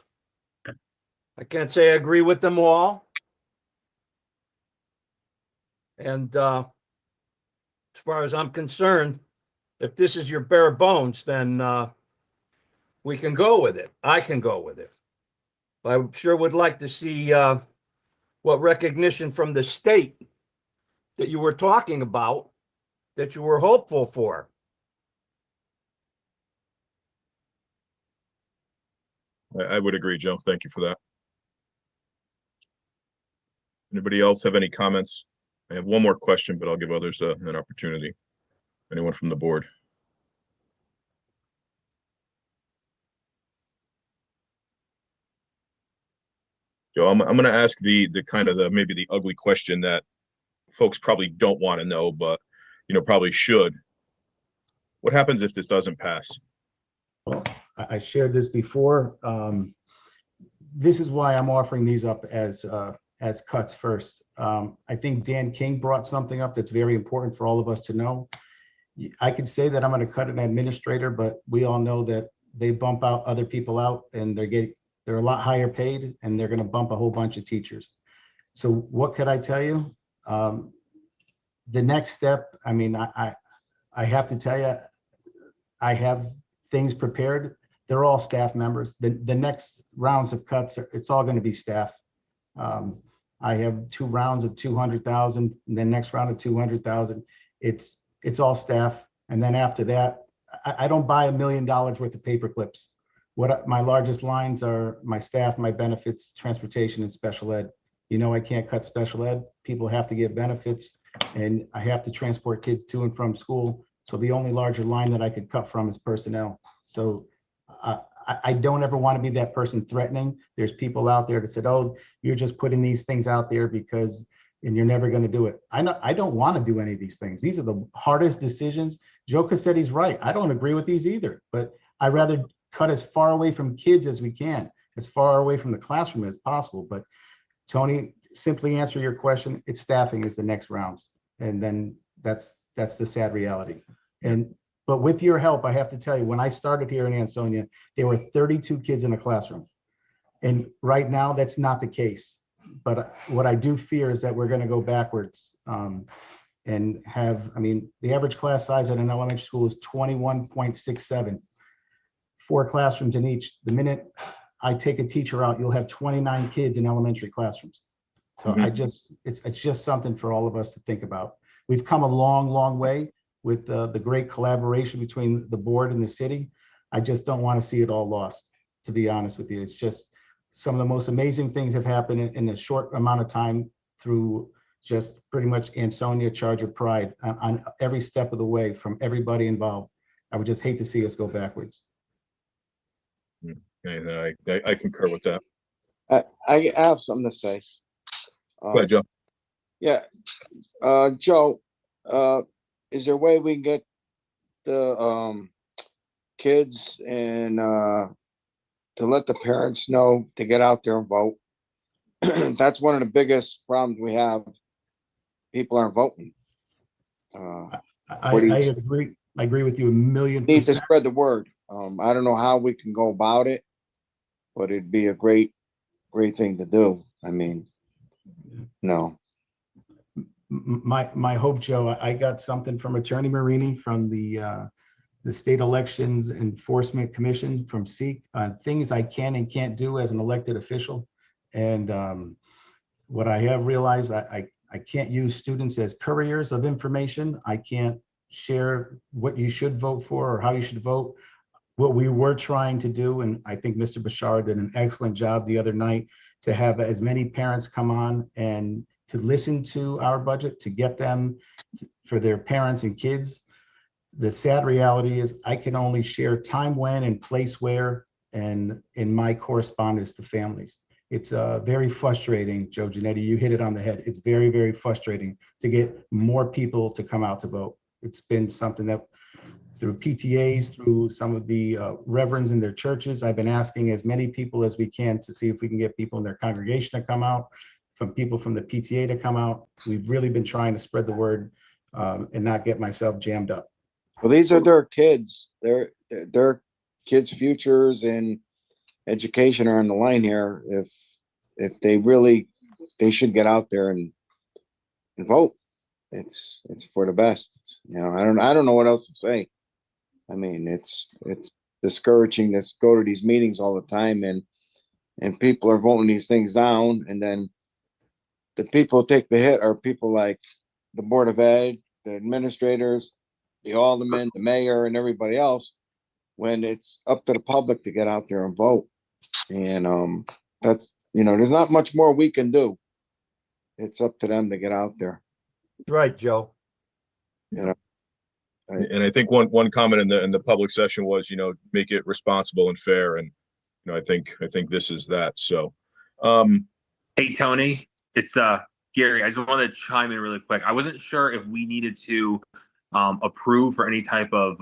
I can't say I agree with them all. And as far as I'm concerned, if this is your bare bones, then we can go with it. I can go with it. I sure would like to see what recognition from the state that you were talking about, that you were hopeful for. I would agree, Joe. Thank you for that. Anybody else have any comments? I have one more question, but I'll give others an opportunity. Anyone from the board? Joe, I'm going to ask the kind of maybe the ugly question that folks probably don't want to know, but probably should. What happens if this doesn't pass? Well, I shared this before. This is why I'm offering these up as cuts first. I think Dan King brought something up that's very important for all of us to know. I could say that I'm going to cut an administrator, but we all know that they bump out other people out, and they're a lot higher paid, and they're going to bump a whole bunch of teachers. So what could I tell you? The next step, I mean, I have to tell you, I have things prepared. They're all staff members. The next rounds of cuts, it's all going to be staff. I have 2 rounds of 200,000, and then next round of 200,000. It's all staff. And then after that, I don't buy $1 million worth of paper clips. My largest lines are my staff, my benefits, transportation, and special ed. I can't cut special ed. People have to get benefits, and I have to transport kids to and from school. So the only larger line that I could cut from is personnel. So I don't ever want to be that person threatening. There's people out there that said, oh, you're just putting these things out there and you're never going to do it. I don't want to do any of these things. These are the hardest decisions. Joe Cassetti's right. I don't agree with these either, but I'd rather cut as far away from kids as we can, as far away from the classroom as possible. But Tony, simply answer your question. It's staffing is the next rounds. And then that's the sad reality. But with your help, I have to tell you, when I started here in Ansonia, there were 32 kids in a classroom. And right now, that's not the case. But what I do fear is that we're going to go backwards and have, the average class size at an elementary school is 21.67, 4 classrooms in each. The minute I take a teacher out, you'll have 29 kids in elementary classrooms. So it's just something for all of us to think about. We've come a long, long way with the great collaboration between the board and the city. I just don't want to see it all lost, to be honest with you. It's just some of the most amazing things have happened in a short amount of time through just pretty much Ansonia Charger pride on every step of the way from everybody involved. I would just hate to see us go backwards. And I concur with that. I have something to say. Go ahead, Joe. Yeah. Joe, is there a way we can get the kids in to let the parents know to get out there and vote. That's one of the biggest problems we have. People aren't voting. I agree. I agree with you a million Need to percent. spread the word. I don't know how we can go about it, but it'd be a great thing to do. I mean, no. My hope, Joe, I got something from Attorney Marini from the State Elections Enforcement Commission from SEEK on things I can and can't do as an elected official. And what I have realized, I can't use students as couriers of information. I can't share what you should vote for or how you should vote. What we were trying to do, and I think Mr. Bashar did an excellent job the other night, to have as many parents come on and to listen to our budget, to get them for their parents and kids. The sad reality is I can only share time when and place where and in my correspondence to families. It's very frustrating, Joe Giannetti, you hit it on the head. It's very, very frustrating to get more people to come out to vote. It's been something that through PTAs, through some of the reverends in their churches, I've been asking as many people as we can to see if we can get people in their congregation to come out, from people from the PTA to come out. We've really been trying to spread the word and not get myself jammed up. Well, these are their kids. Their kids' futures and education are on the line here. If they should get out there and vote. It's for the best. You know, I don't know what else to say. I mean, it's discouraging to go to these meetings all the time and people are voting these things down, and then the people who take the hit are people like the Board of Ed, the administrators, the aldermen, the mayor, and everybody else, when it's up to the public to get out there and vote. And that's, you know, there's not much more we can do. It's up to them to get out there. Right, Joe. You know. And I think one comment in the public session was, you know, make it responsible and fair. And, you know, I think this is that. So, hey, Tony, it's Gary. I just wanted to chime in really quick. I wasn't sure if we needed to approve for any type of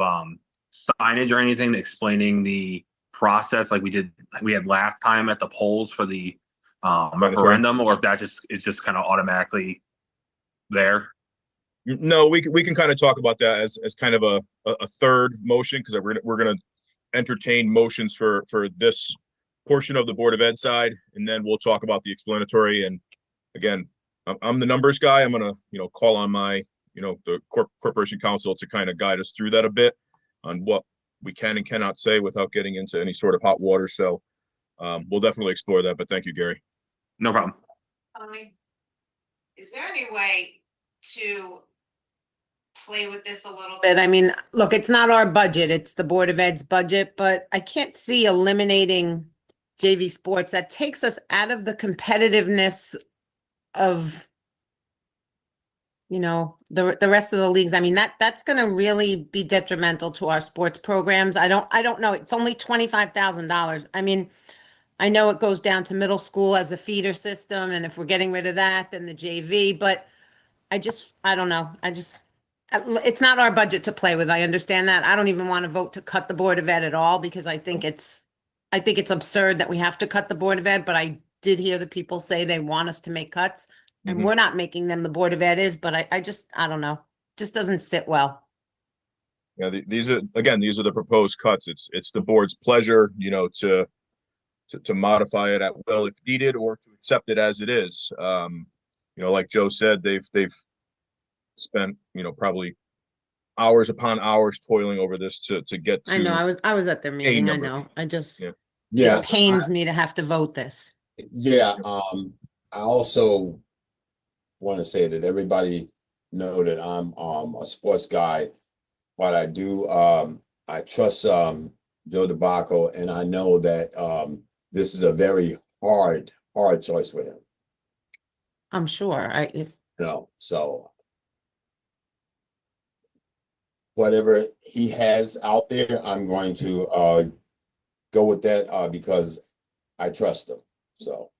signage or anything explaining the process like we had last time at the polls for the referendum, or if that is just kind of automatically there. No, we can kind of talk about that as kind of a third motion, because we're going to entertain motions for this portion of the Board of Ed side, and then we'll talk about the explanatory. And again, I'm the numbers guy. I'm going to, you know, call on my, you know, the corporation counsel to kind of guide us through that a bit on what we can and cannot say without getting into any sort of hot water. So we'll definitely explore that. But thank you, Gary. No problem. Is there any way to play with this a little bit? I mean, look, it's not our budget, it's the Board of Ed's budget, but I can't see eliminating JV sports. That takes us out of the competitiveness of, you know, the rest of the leagues. I mean, that's going to really be detrimental to our sports programs. I don't know. It's only $25,000. I mean, I know it goes down to middle school as a feeder system, and if we're getting rid of that, then the JV, but I don't know. It's not our budget to play with. I understand that. I don't even want to vote to cut the Board of Ed at all, because I think it's absurd that we have to cut the Board of Ed, but I did hear the people say they want us to make cuts, and we're not making them, the Board of Ed is, but I don't know. Just doesn't sit well. Yeah, these are the proposed cuts. It's the board's pleasure, you know, to modify it at will if needed, or to accept it as it is. You know, like Joe said, they've spent, you know, probably hours upon hours toiling over this to get to. I know, I was at their meeting. I know. Yeah. It pains me to have to vote this. Yeah. I also want to say that everybody know that I'm a sports guy, but I do I trust Joe DeBacco, and I know that this is a very hard choice for him. I'm sure. So whatever he has out there, I'm going to go with that because I trust him. So, all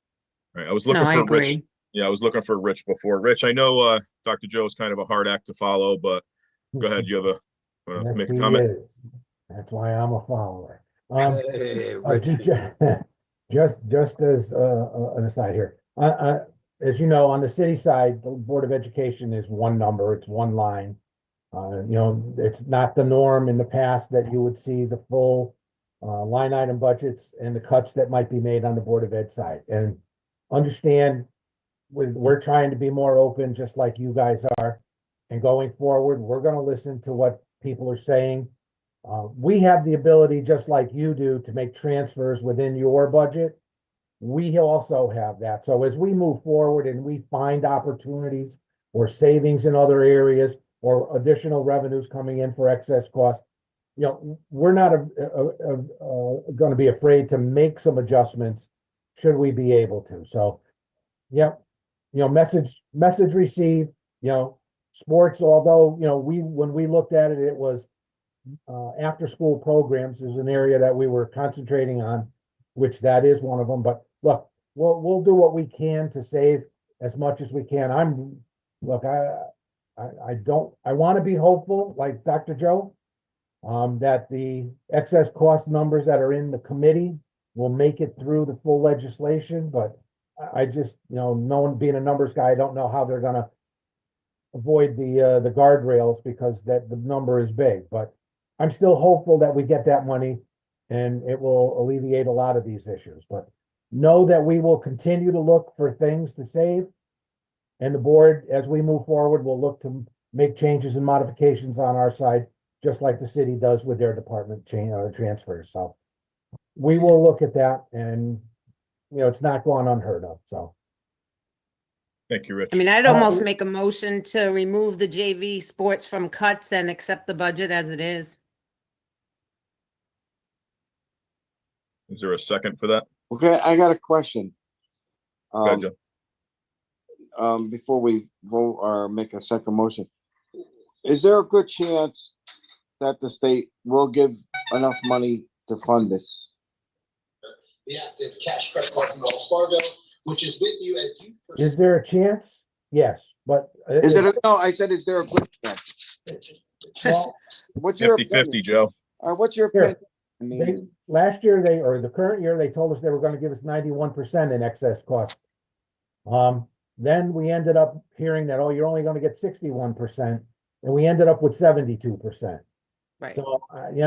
right, I was looking for Rich. Yeah, I was looking for Rich before. Rich, I know Dr. Joe is kind of a hard act to follow, but go ahead. You have make a comment. That's why I'm a follower. Hey, Rich. Just as an aside here, as you know, on the city side, the Board of Education is one number, it's one line. It's not the norm in the past that you would see the full line item budgets and the cuts that might be made on the Board of Ed side. And understand, we're trying to be more open, just like you guys are. And going forward, we're gonna listen to what people are saying. We have the ability, just like you do, to make transfers within your budget. We also have that. So as we move forward and we find opportunities or savings in other areas or additional revenues coming in for excess costs, we're not going to be afraid to make some adjustments should we be able to. So, message received. Sports, although when we looked at it, it was after school programs is an area that we were concentrating on, which that is one of them. But look, we'll do what we can to save as much as we can. I want to be hopeful, like Dr. Joe, that the excess cost numbers that are in the committee will make it through the full legislation. But I just, no one being a numbers guy, I don't know how they're gonna avoid the guardrails because that the number is big. But I'm still hopeful that we get that money and it will alleviate a lot of these issues. But know that we will continue to look for things to save. And the board, as we move forward, will look to make changes and modifications on our side, just like the city does with their department transfers. So we will look at that, and it's not going unheard of. So Thank you, Rich. I mean, I'd almost make a motion to remove the JV sports from cuts and accept the budget as it is. Is there a second for that? Okay, I got a question. Go ahead, Joe. Before we vote or make a second motion, is there a good chance that the state will give enough money to fund this? The active cash credit card from Wells Fargo, which is with you as you. Is there a chance? Yes, but No, I said, is there a good chance? Well, what's your 50-50, Joe. What's your opinion? I mean, last year the current year, they told us they were going to give us 91% in excess cost. Then we ended up hearing that, you're only going to get 61%, and we ended up with 72%. Right. So,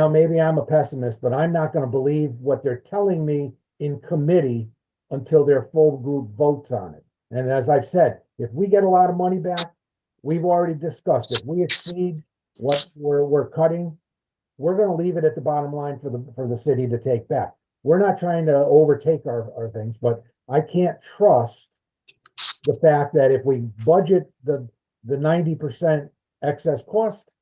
maybe I'm a pessimist, but I'm not going to believe what they're telling me in committee until their full group votes on it. And as I've said, if we get a lot of money back, we've already discussed, if we exceed what we're cutting, we're going to leave it at the bottom line for the city to take back. We're not trying to overtake our things, but I can't trust the fact that if we budget the 90% excess cost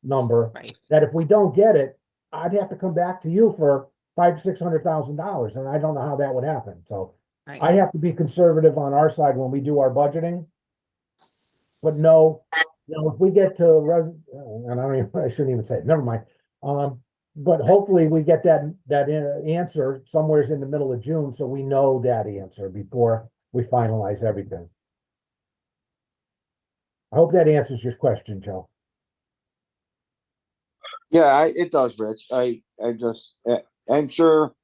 number, that if we don't get it, I'd have to come back to you for $500,000-$600,000, and I don't know how that would happen. So I have to be conservative on our side when we do our budgeting. But no, if we get to, and I shouldn't even say it, never mind. But hopefully we get that answer somewhere in the middle of June, so we know that answer before we finalize everything. I hope that answers your question, Joe. yeah, it does, Rich. I'm sure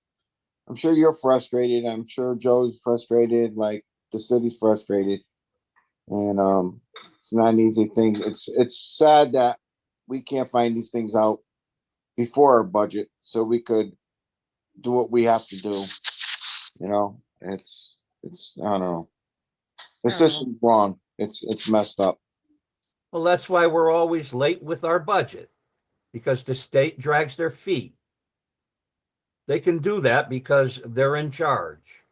you're frustrated. I'm sure Joe's frustrated, like the city's frustrated. And it's not an easy thing. It's sad that we can't find these things out before our budget so we could do what we have to do. It's I don't know. The system's wrong. It's messed up. Well, that's why we're always late with our budget, because the state drags their feet. They can do that because they're in charge.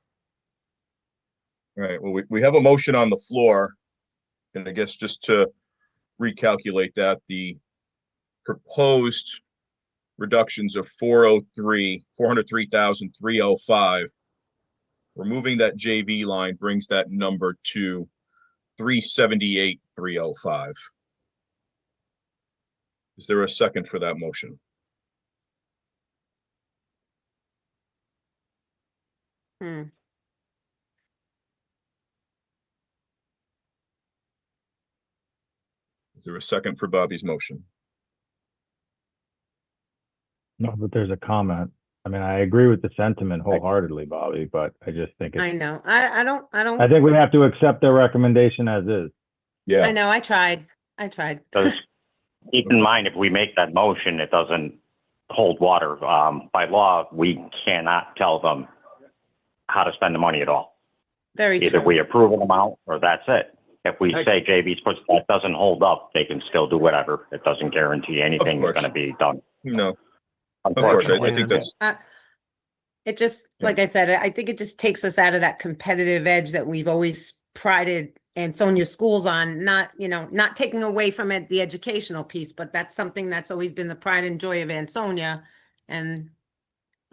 All right, well, we have a motion on the floor. And I guess just to recalculate that, the proposed reductions of 403,305, removing that JV line brings that number to 378,305. Is there a second for that motion? Is there a second for Bobby's motion? No, but there's a comment. I mean, I agree with the sentiment wholeheartedly, Bobby, but I just think I it's, know. I don't, I think we have to accept their recommendation as is. I know. I tried. Because keep in mind, if we make that motion, it doesn't hold water. By law, we cannot tell them how to spend the money at all. Very Either true. we approve an amount or that's it. If we say JV's push that doesn't hold up, they can still do whatever. It doesn't guarantee anything is going to be done. No, of course, I think that's, It just, like I said, I think it just takes us out of that competitive edge that we've always prided Ansonia schools on, not, not taking away from it the educational piece, but that's something that's always been the pride and joy of Ansonia. And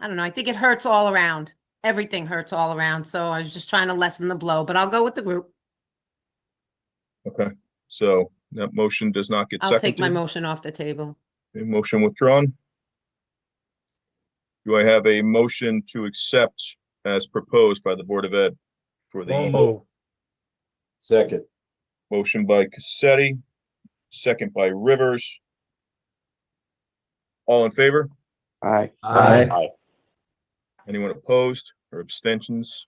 I don't know, I think it hurts all around. Everything hurts all around. So I was just trying to lessen the blow, but I'll go with the group. okay. So that motion does not get I'll seconded. take my motion off the table. Okay, motion withdrawn. Do I have a motion to accept as proposed by the Board of Ed for the Second. motion by Cassetti, second by Rivers? All in favor? Aye. Aye. Anyone opposed or abstentions?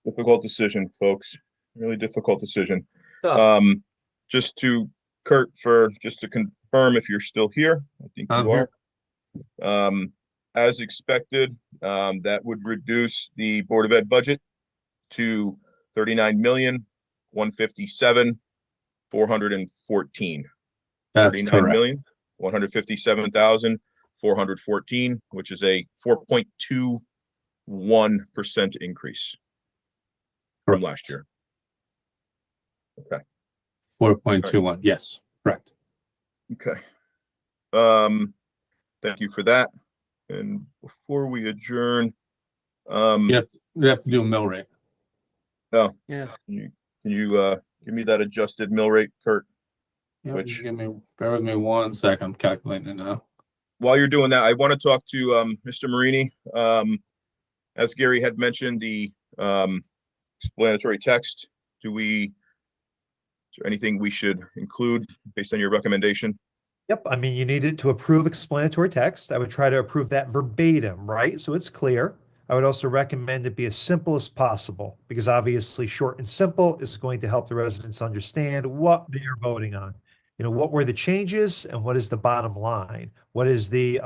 Difficult decision, folks. Really difficult decision. Just to Kurt, just to confirm if you're still here, I think you are. As expected, that would reduce the Board of Ed budget to 39,157,414. That's correct. 39,157,414, which is a 4.21% increase from last year. Okay. 4.21. Yes, correct. Okay. Thank you for that. And before we adjourn, You have to do a mill rate. oh, yeah. Can you give me that adjusted mill rate, Kurt? Yeah, Which, bear with me 1 second. I'm calculating it now. while you're doing that, I want to talk to Mr. Marini. As Gary had mentioned, the explanatory text. Is there anything we should include based on your recommendation? Yep, I mean, you needed to approve explanatory text. I would try to approve that verbatim, right? So it's clear. I would also recommend it be as simple as possible because obviously short and simple is going to help the residents understand what they are voting on. What were the changes and what is the bottom line? What is the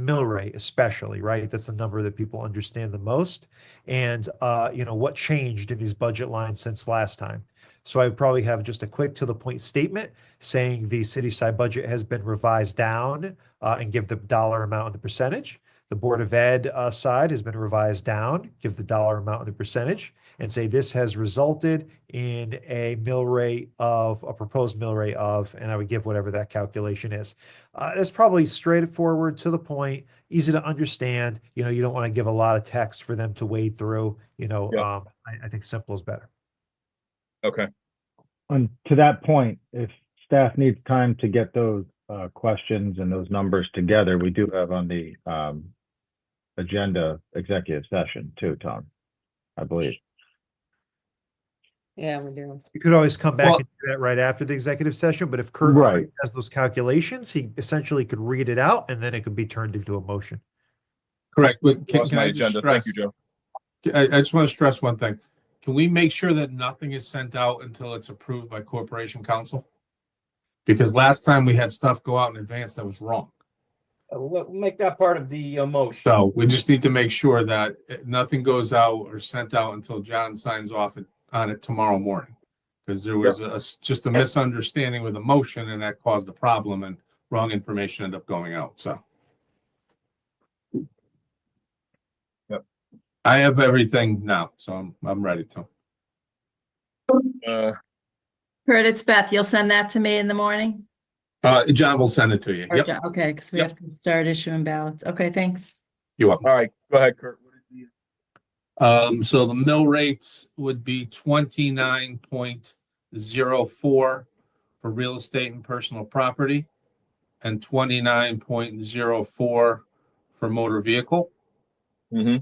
mill rate, especially, right? That's the number that people understand the most. And what changed in these budget lines since last time? So I would probably have just a quick to the point statement saying the city side budget has been revised down and give the dollar amount and the percentage. The Board of Ed side has been revised down, give the dollar amount and the percentage, and say this has resulted in a proposed mill rate of, and I would give whatever that calculation is. It's probably straightforward, to the point, easy to understand. You don't want to give a lot of text for them to wade through. I think simple is better. Okay. And to that point, if staff needs time to get those questions and those numbers together, we do have on the agenda executive session too, Tom, I believe. Yeah, we do. You could always come back and do that right after the executive session, but if Kurt already has those calculations, he essentially could read it out and then it could be turned into a motion. Correct. But Lost my agenda. Thank you, Joe. I just want to stress one thing. Can we make sure that nothing is sent out until it's approved by Corporation Council? Because last time we had stuff go out in advance that was wrong. We'll make that part of the motion. So we just need to make sure that nothing goes out or sent out until John signs off on it tomorrow morning. Because there was just a misunderstanding with the motion and that caused the problem and wrong information ended up going out. So. Yep. I have everything now, so I'm ready to. Kurt, it's Beth. You'll send that to me in the morning? John will send it to you. Or Yep. John- Okay, because we have to start issuing ballots. Okay, thanks. You're welcome. All right, go ahead, Kurt. So the mill rate would be 29.04 for real estate and personal property and 29.04 for motor vehicle. Mm-hmm.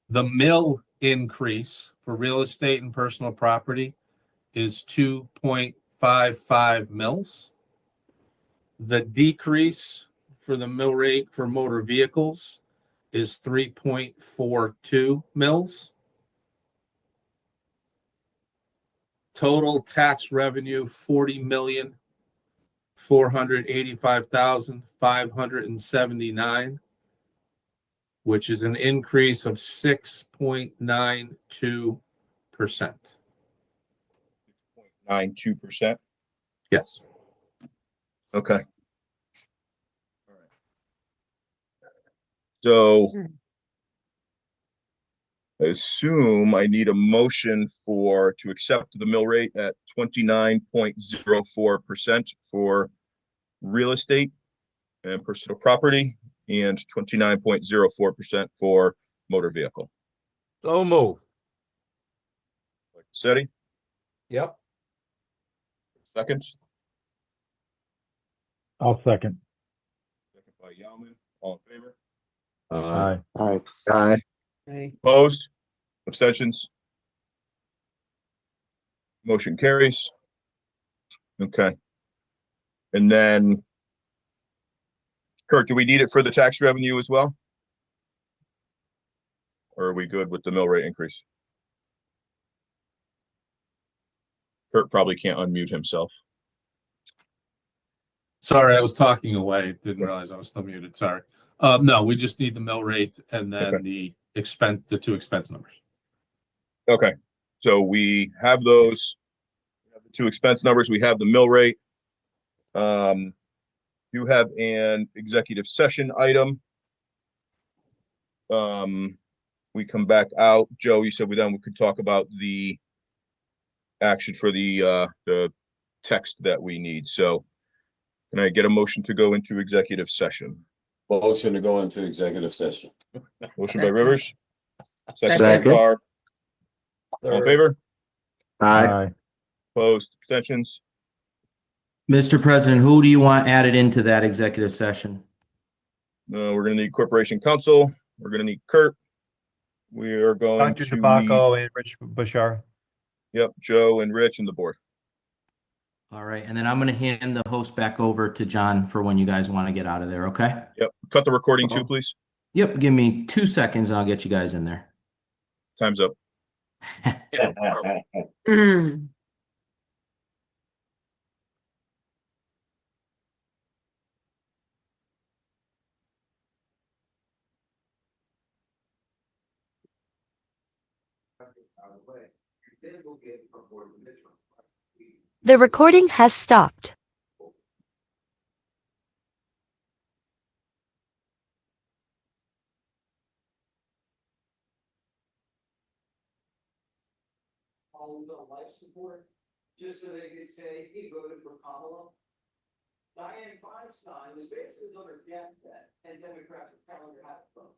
The mill increase for real estate and personal property is 2.55 mils. The decrease for the mill rate for motor vehicles is 3.42 mils. Total tax revenue, 40,485,579, which is an increase of 6.92%. 92%. Yes. Okay. So I assume I need a motion to accept the mill rate at 29.04% for real estate and personal property and 29.04% for motor vehicle. So move. Seti, Yep. second. I'll second. Second by Yalman. All in favor? Aye. Aye. Aye. Opposed? Abstentions? Motion carries. Okay. And then, Kurt, do we need it for the tax revenue as well? Or are we good with the mill rate increase? Kurt probably can't unmute himself. Sorry, I was talking away. Didn't realize I was still muted. Sorry. No, we just need the mill rate and then the two expense numbers. Okay, so we have those. We have the two expense numbers. We have the mill rate. You have an executive session item. We come back out. Joe, you said we could talk about the action for the text that we need. So can I get a motion to go into executive session? Motion to go into executive session. Motion by Rivers. Second by Second. Carr. All in favor? Aye. Opposed? Abstentions? Mr. President, who do you want added into that executive session? We're gonna need corporation counsel. We're gonna need Kurt. We are going Dr. to need, DeBacco and Rich Bashar. yep, Joe and Rich and the board. All right, and then I'm going to hand the host back over to John for when you guys want to get out of there, okay? Yep, cut the recording too, please. Yep, give me 2 seconds and I'll get you guys in there. Time's up. The recording has stopped. Life support, just so they could say he voted for Kamala. Dianne Feinstein was basically on her deathbed, and Democrats were telling her how to vote.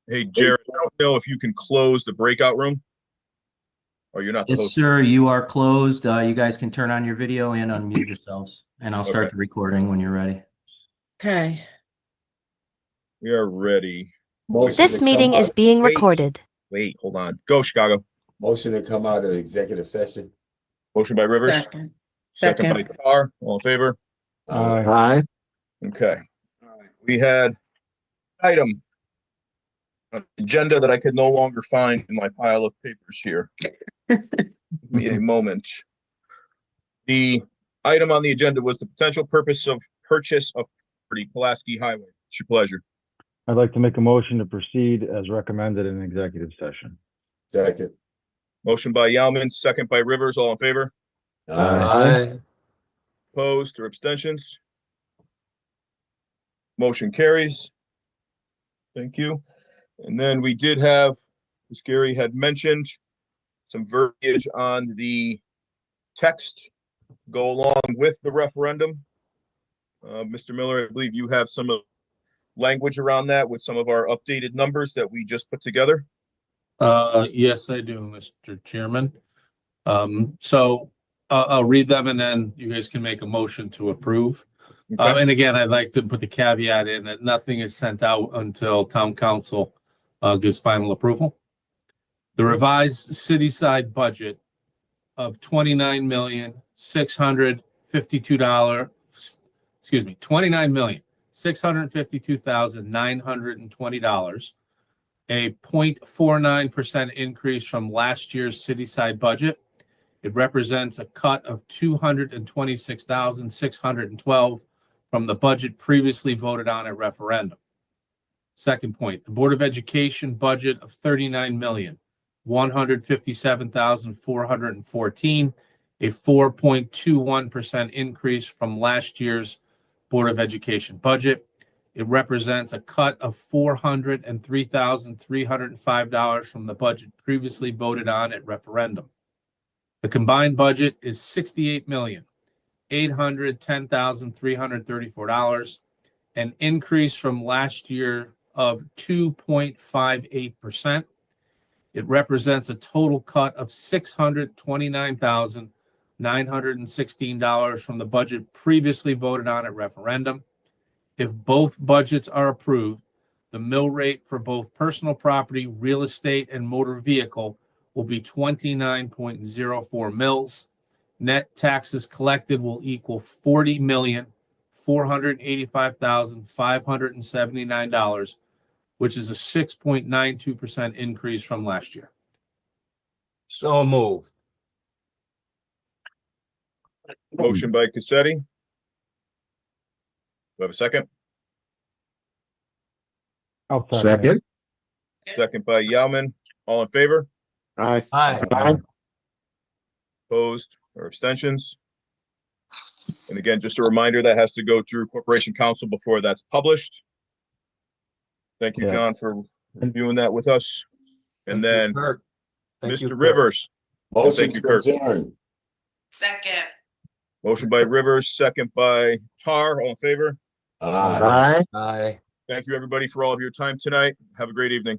Hey, Jared, I don't know if you can close the breakout room. Or you're not the Yes, host. sir, you are closed. You guys can turn on your video and unmute yourselves, and I'll start Okay. the recording when you're ready. Okay. We are ready. This meeting is being recorded. Wait, hold on. Go, Chicago. Motion to come out of executive session. Motion by Rivers. Second. Second by Carr. All in favor? Aye. Okay. All right. We had item an agenda that I could no longer find in my pile of papers here. Give me a moment. The item on the agenda was the potential purpose of purchase of property, Pulaski Highway. It's your pleasure. I'd like to make a motion to proceed as recommended in executive session. Second. Motion by Yalman, second by Rivers. All in favor? Aye. Opposed or abstentions? Motion carries. Thank you. And then we did have, as Gary had mentioned, some verbiage on the text go along with the referendum. Mr. Miller, I believe you have some language around that with some of our updated numbers that we just put together. Yes, I do, Mr. Chairman. So I'll read them and then you guys can make a motion to approve. Okay. And again, I'd like to put the caveat in that nothing is sent out until town council gives final approval. The revised city side budget of $29,652,920, a 0.49% increase from last year's city side budget. It represents a cut of $226,612 from the budget previously voted on at referendum. Second point, the Board of Education budget of $39,157,414, a 4.21% increase from last year's Board of Education budget. It represents a cut of $403,305 from the budget previously voted on at referendum. The combined budget is $68,810,334, an increase from last year of 2.58%. It represents a total cut of $629,916 from the budget previously voted on at referendum. If both budgets are approved, the mill rate for both personal property, real estate, and motor vehicle will be 29.04 mills. Net taxes collected will equal $40,485,579, which is a 6.92% increase from last year. So moved. Motion by Cassetti. Do we have a second? I'll second. Second by Yalman. All in favor? Aye. Aye. Opposed or abstentions? And again, just a reminder that has to go through Corporation Council before that's published. Thank you, Yeah. John, for reviewing that with us. And Thank you, then Kurt. Thank you, Mr. Kurt. Rivers. Motion Thank you, to Kurt. adjourn. Second. Motion by Rivers, second by Tar. All in favor? Aye. Aye. Thank you, everybody, for all of your time tonight. Have a great evening.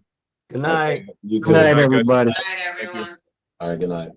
Good night. You too. Good night, guys. everybody. Good night, everyone. All right, good night.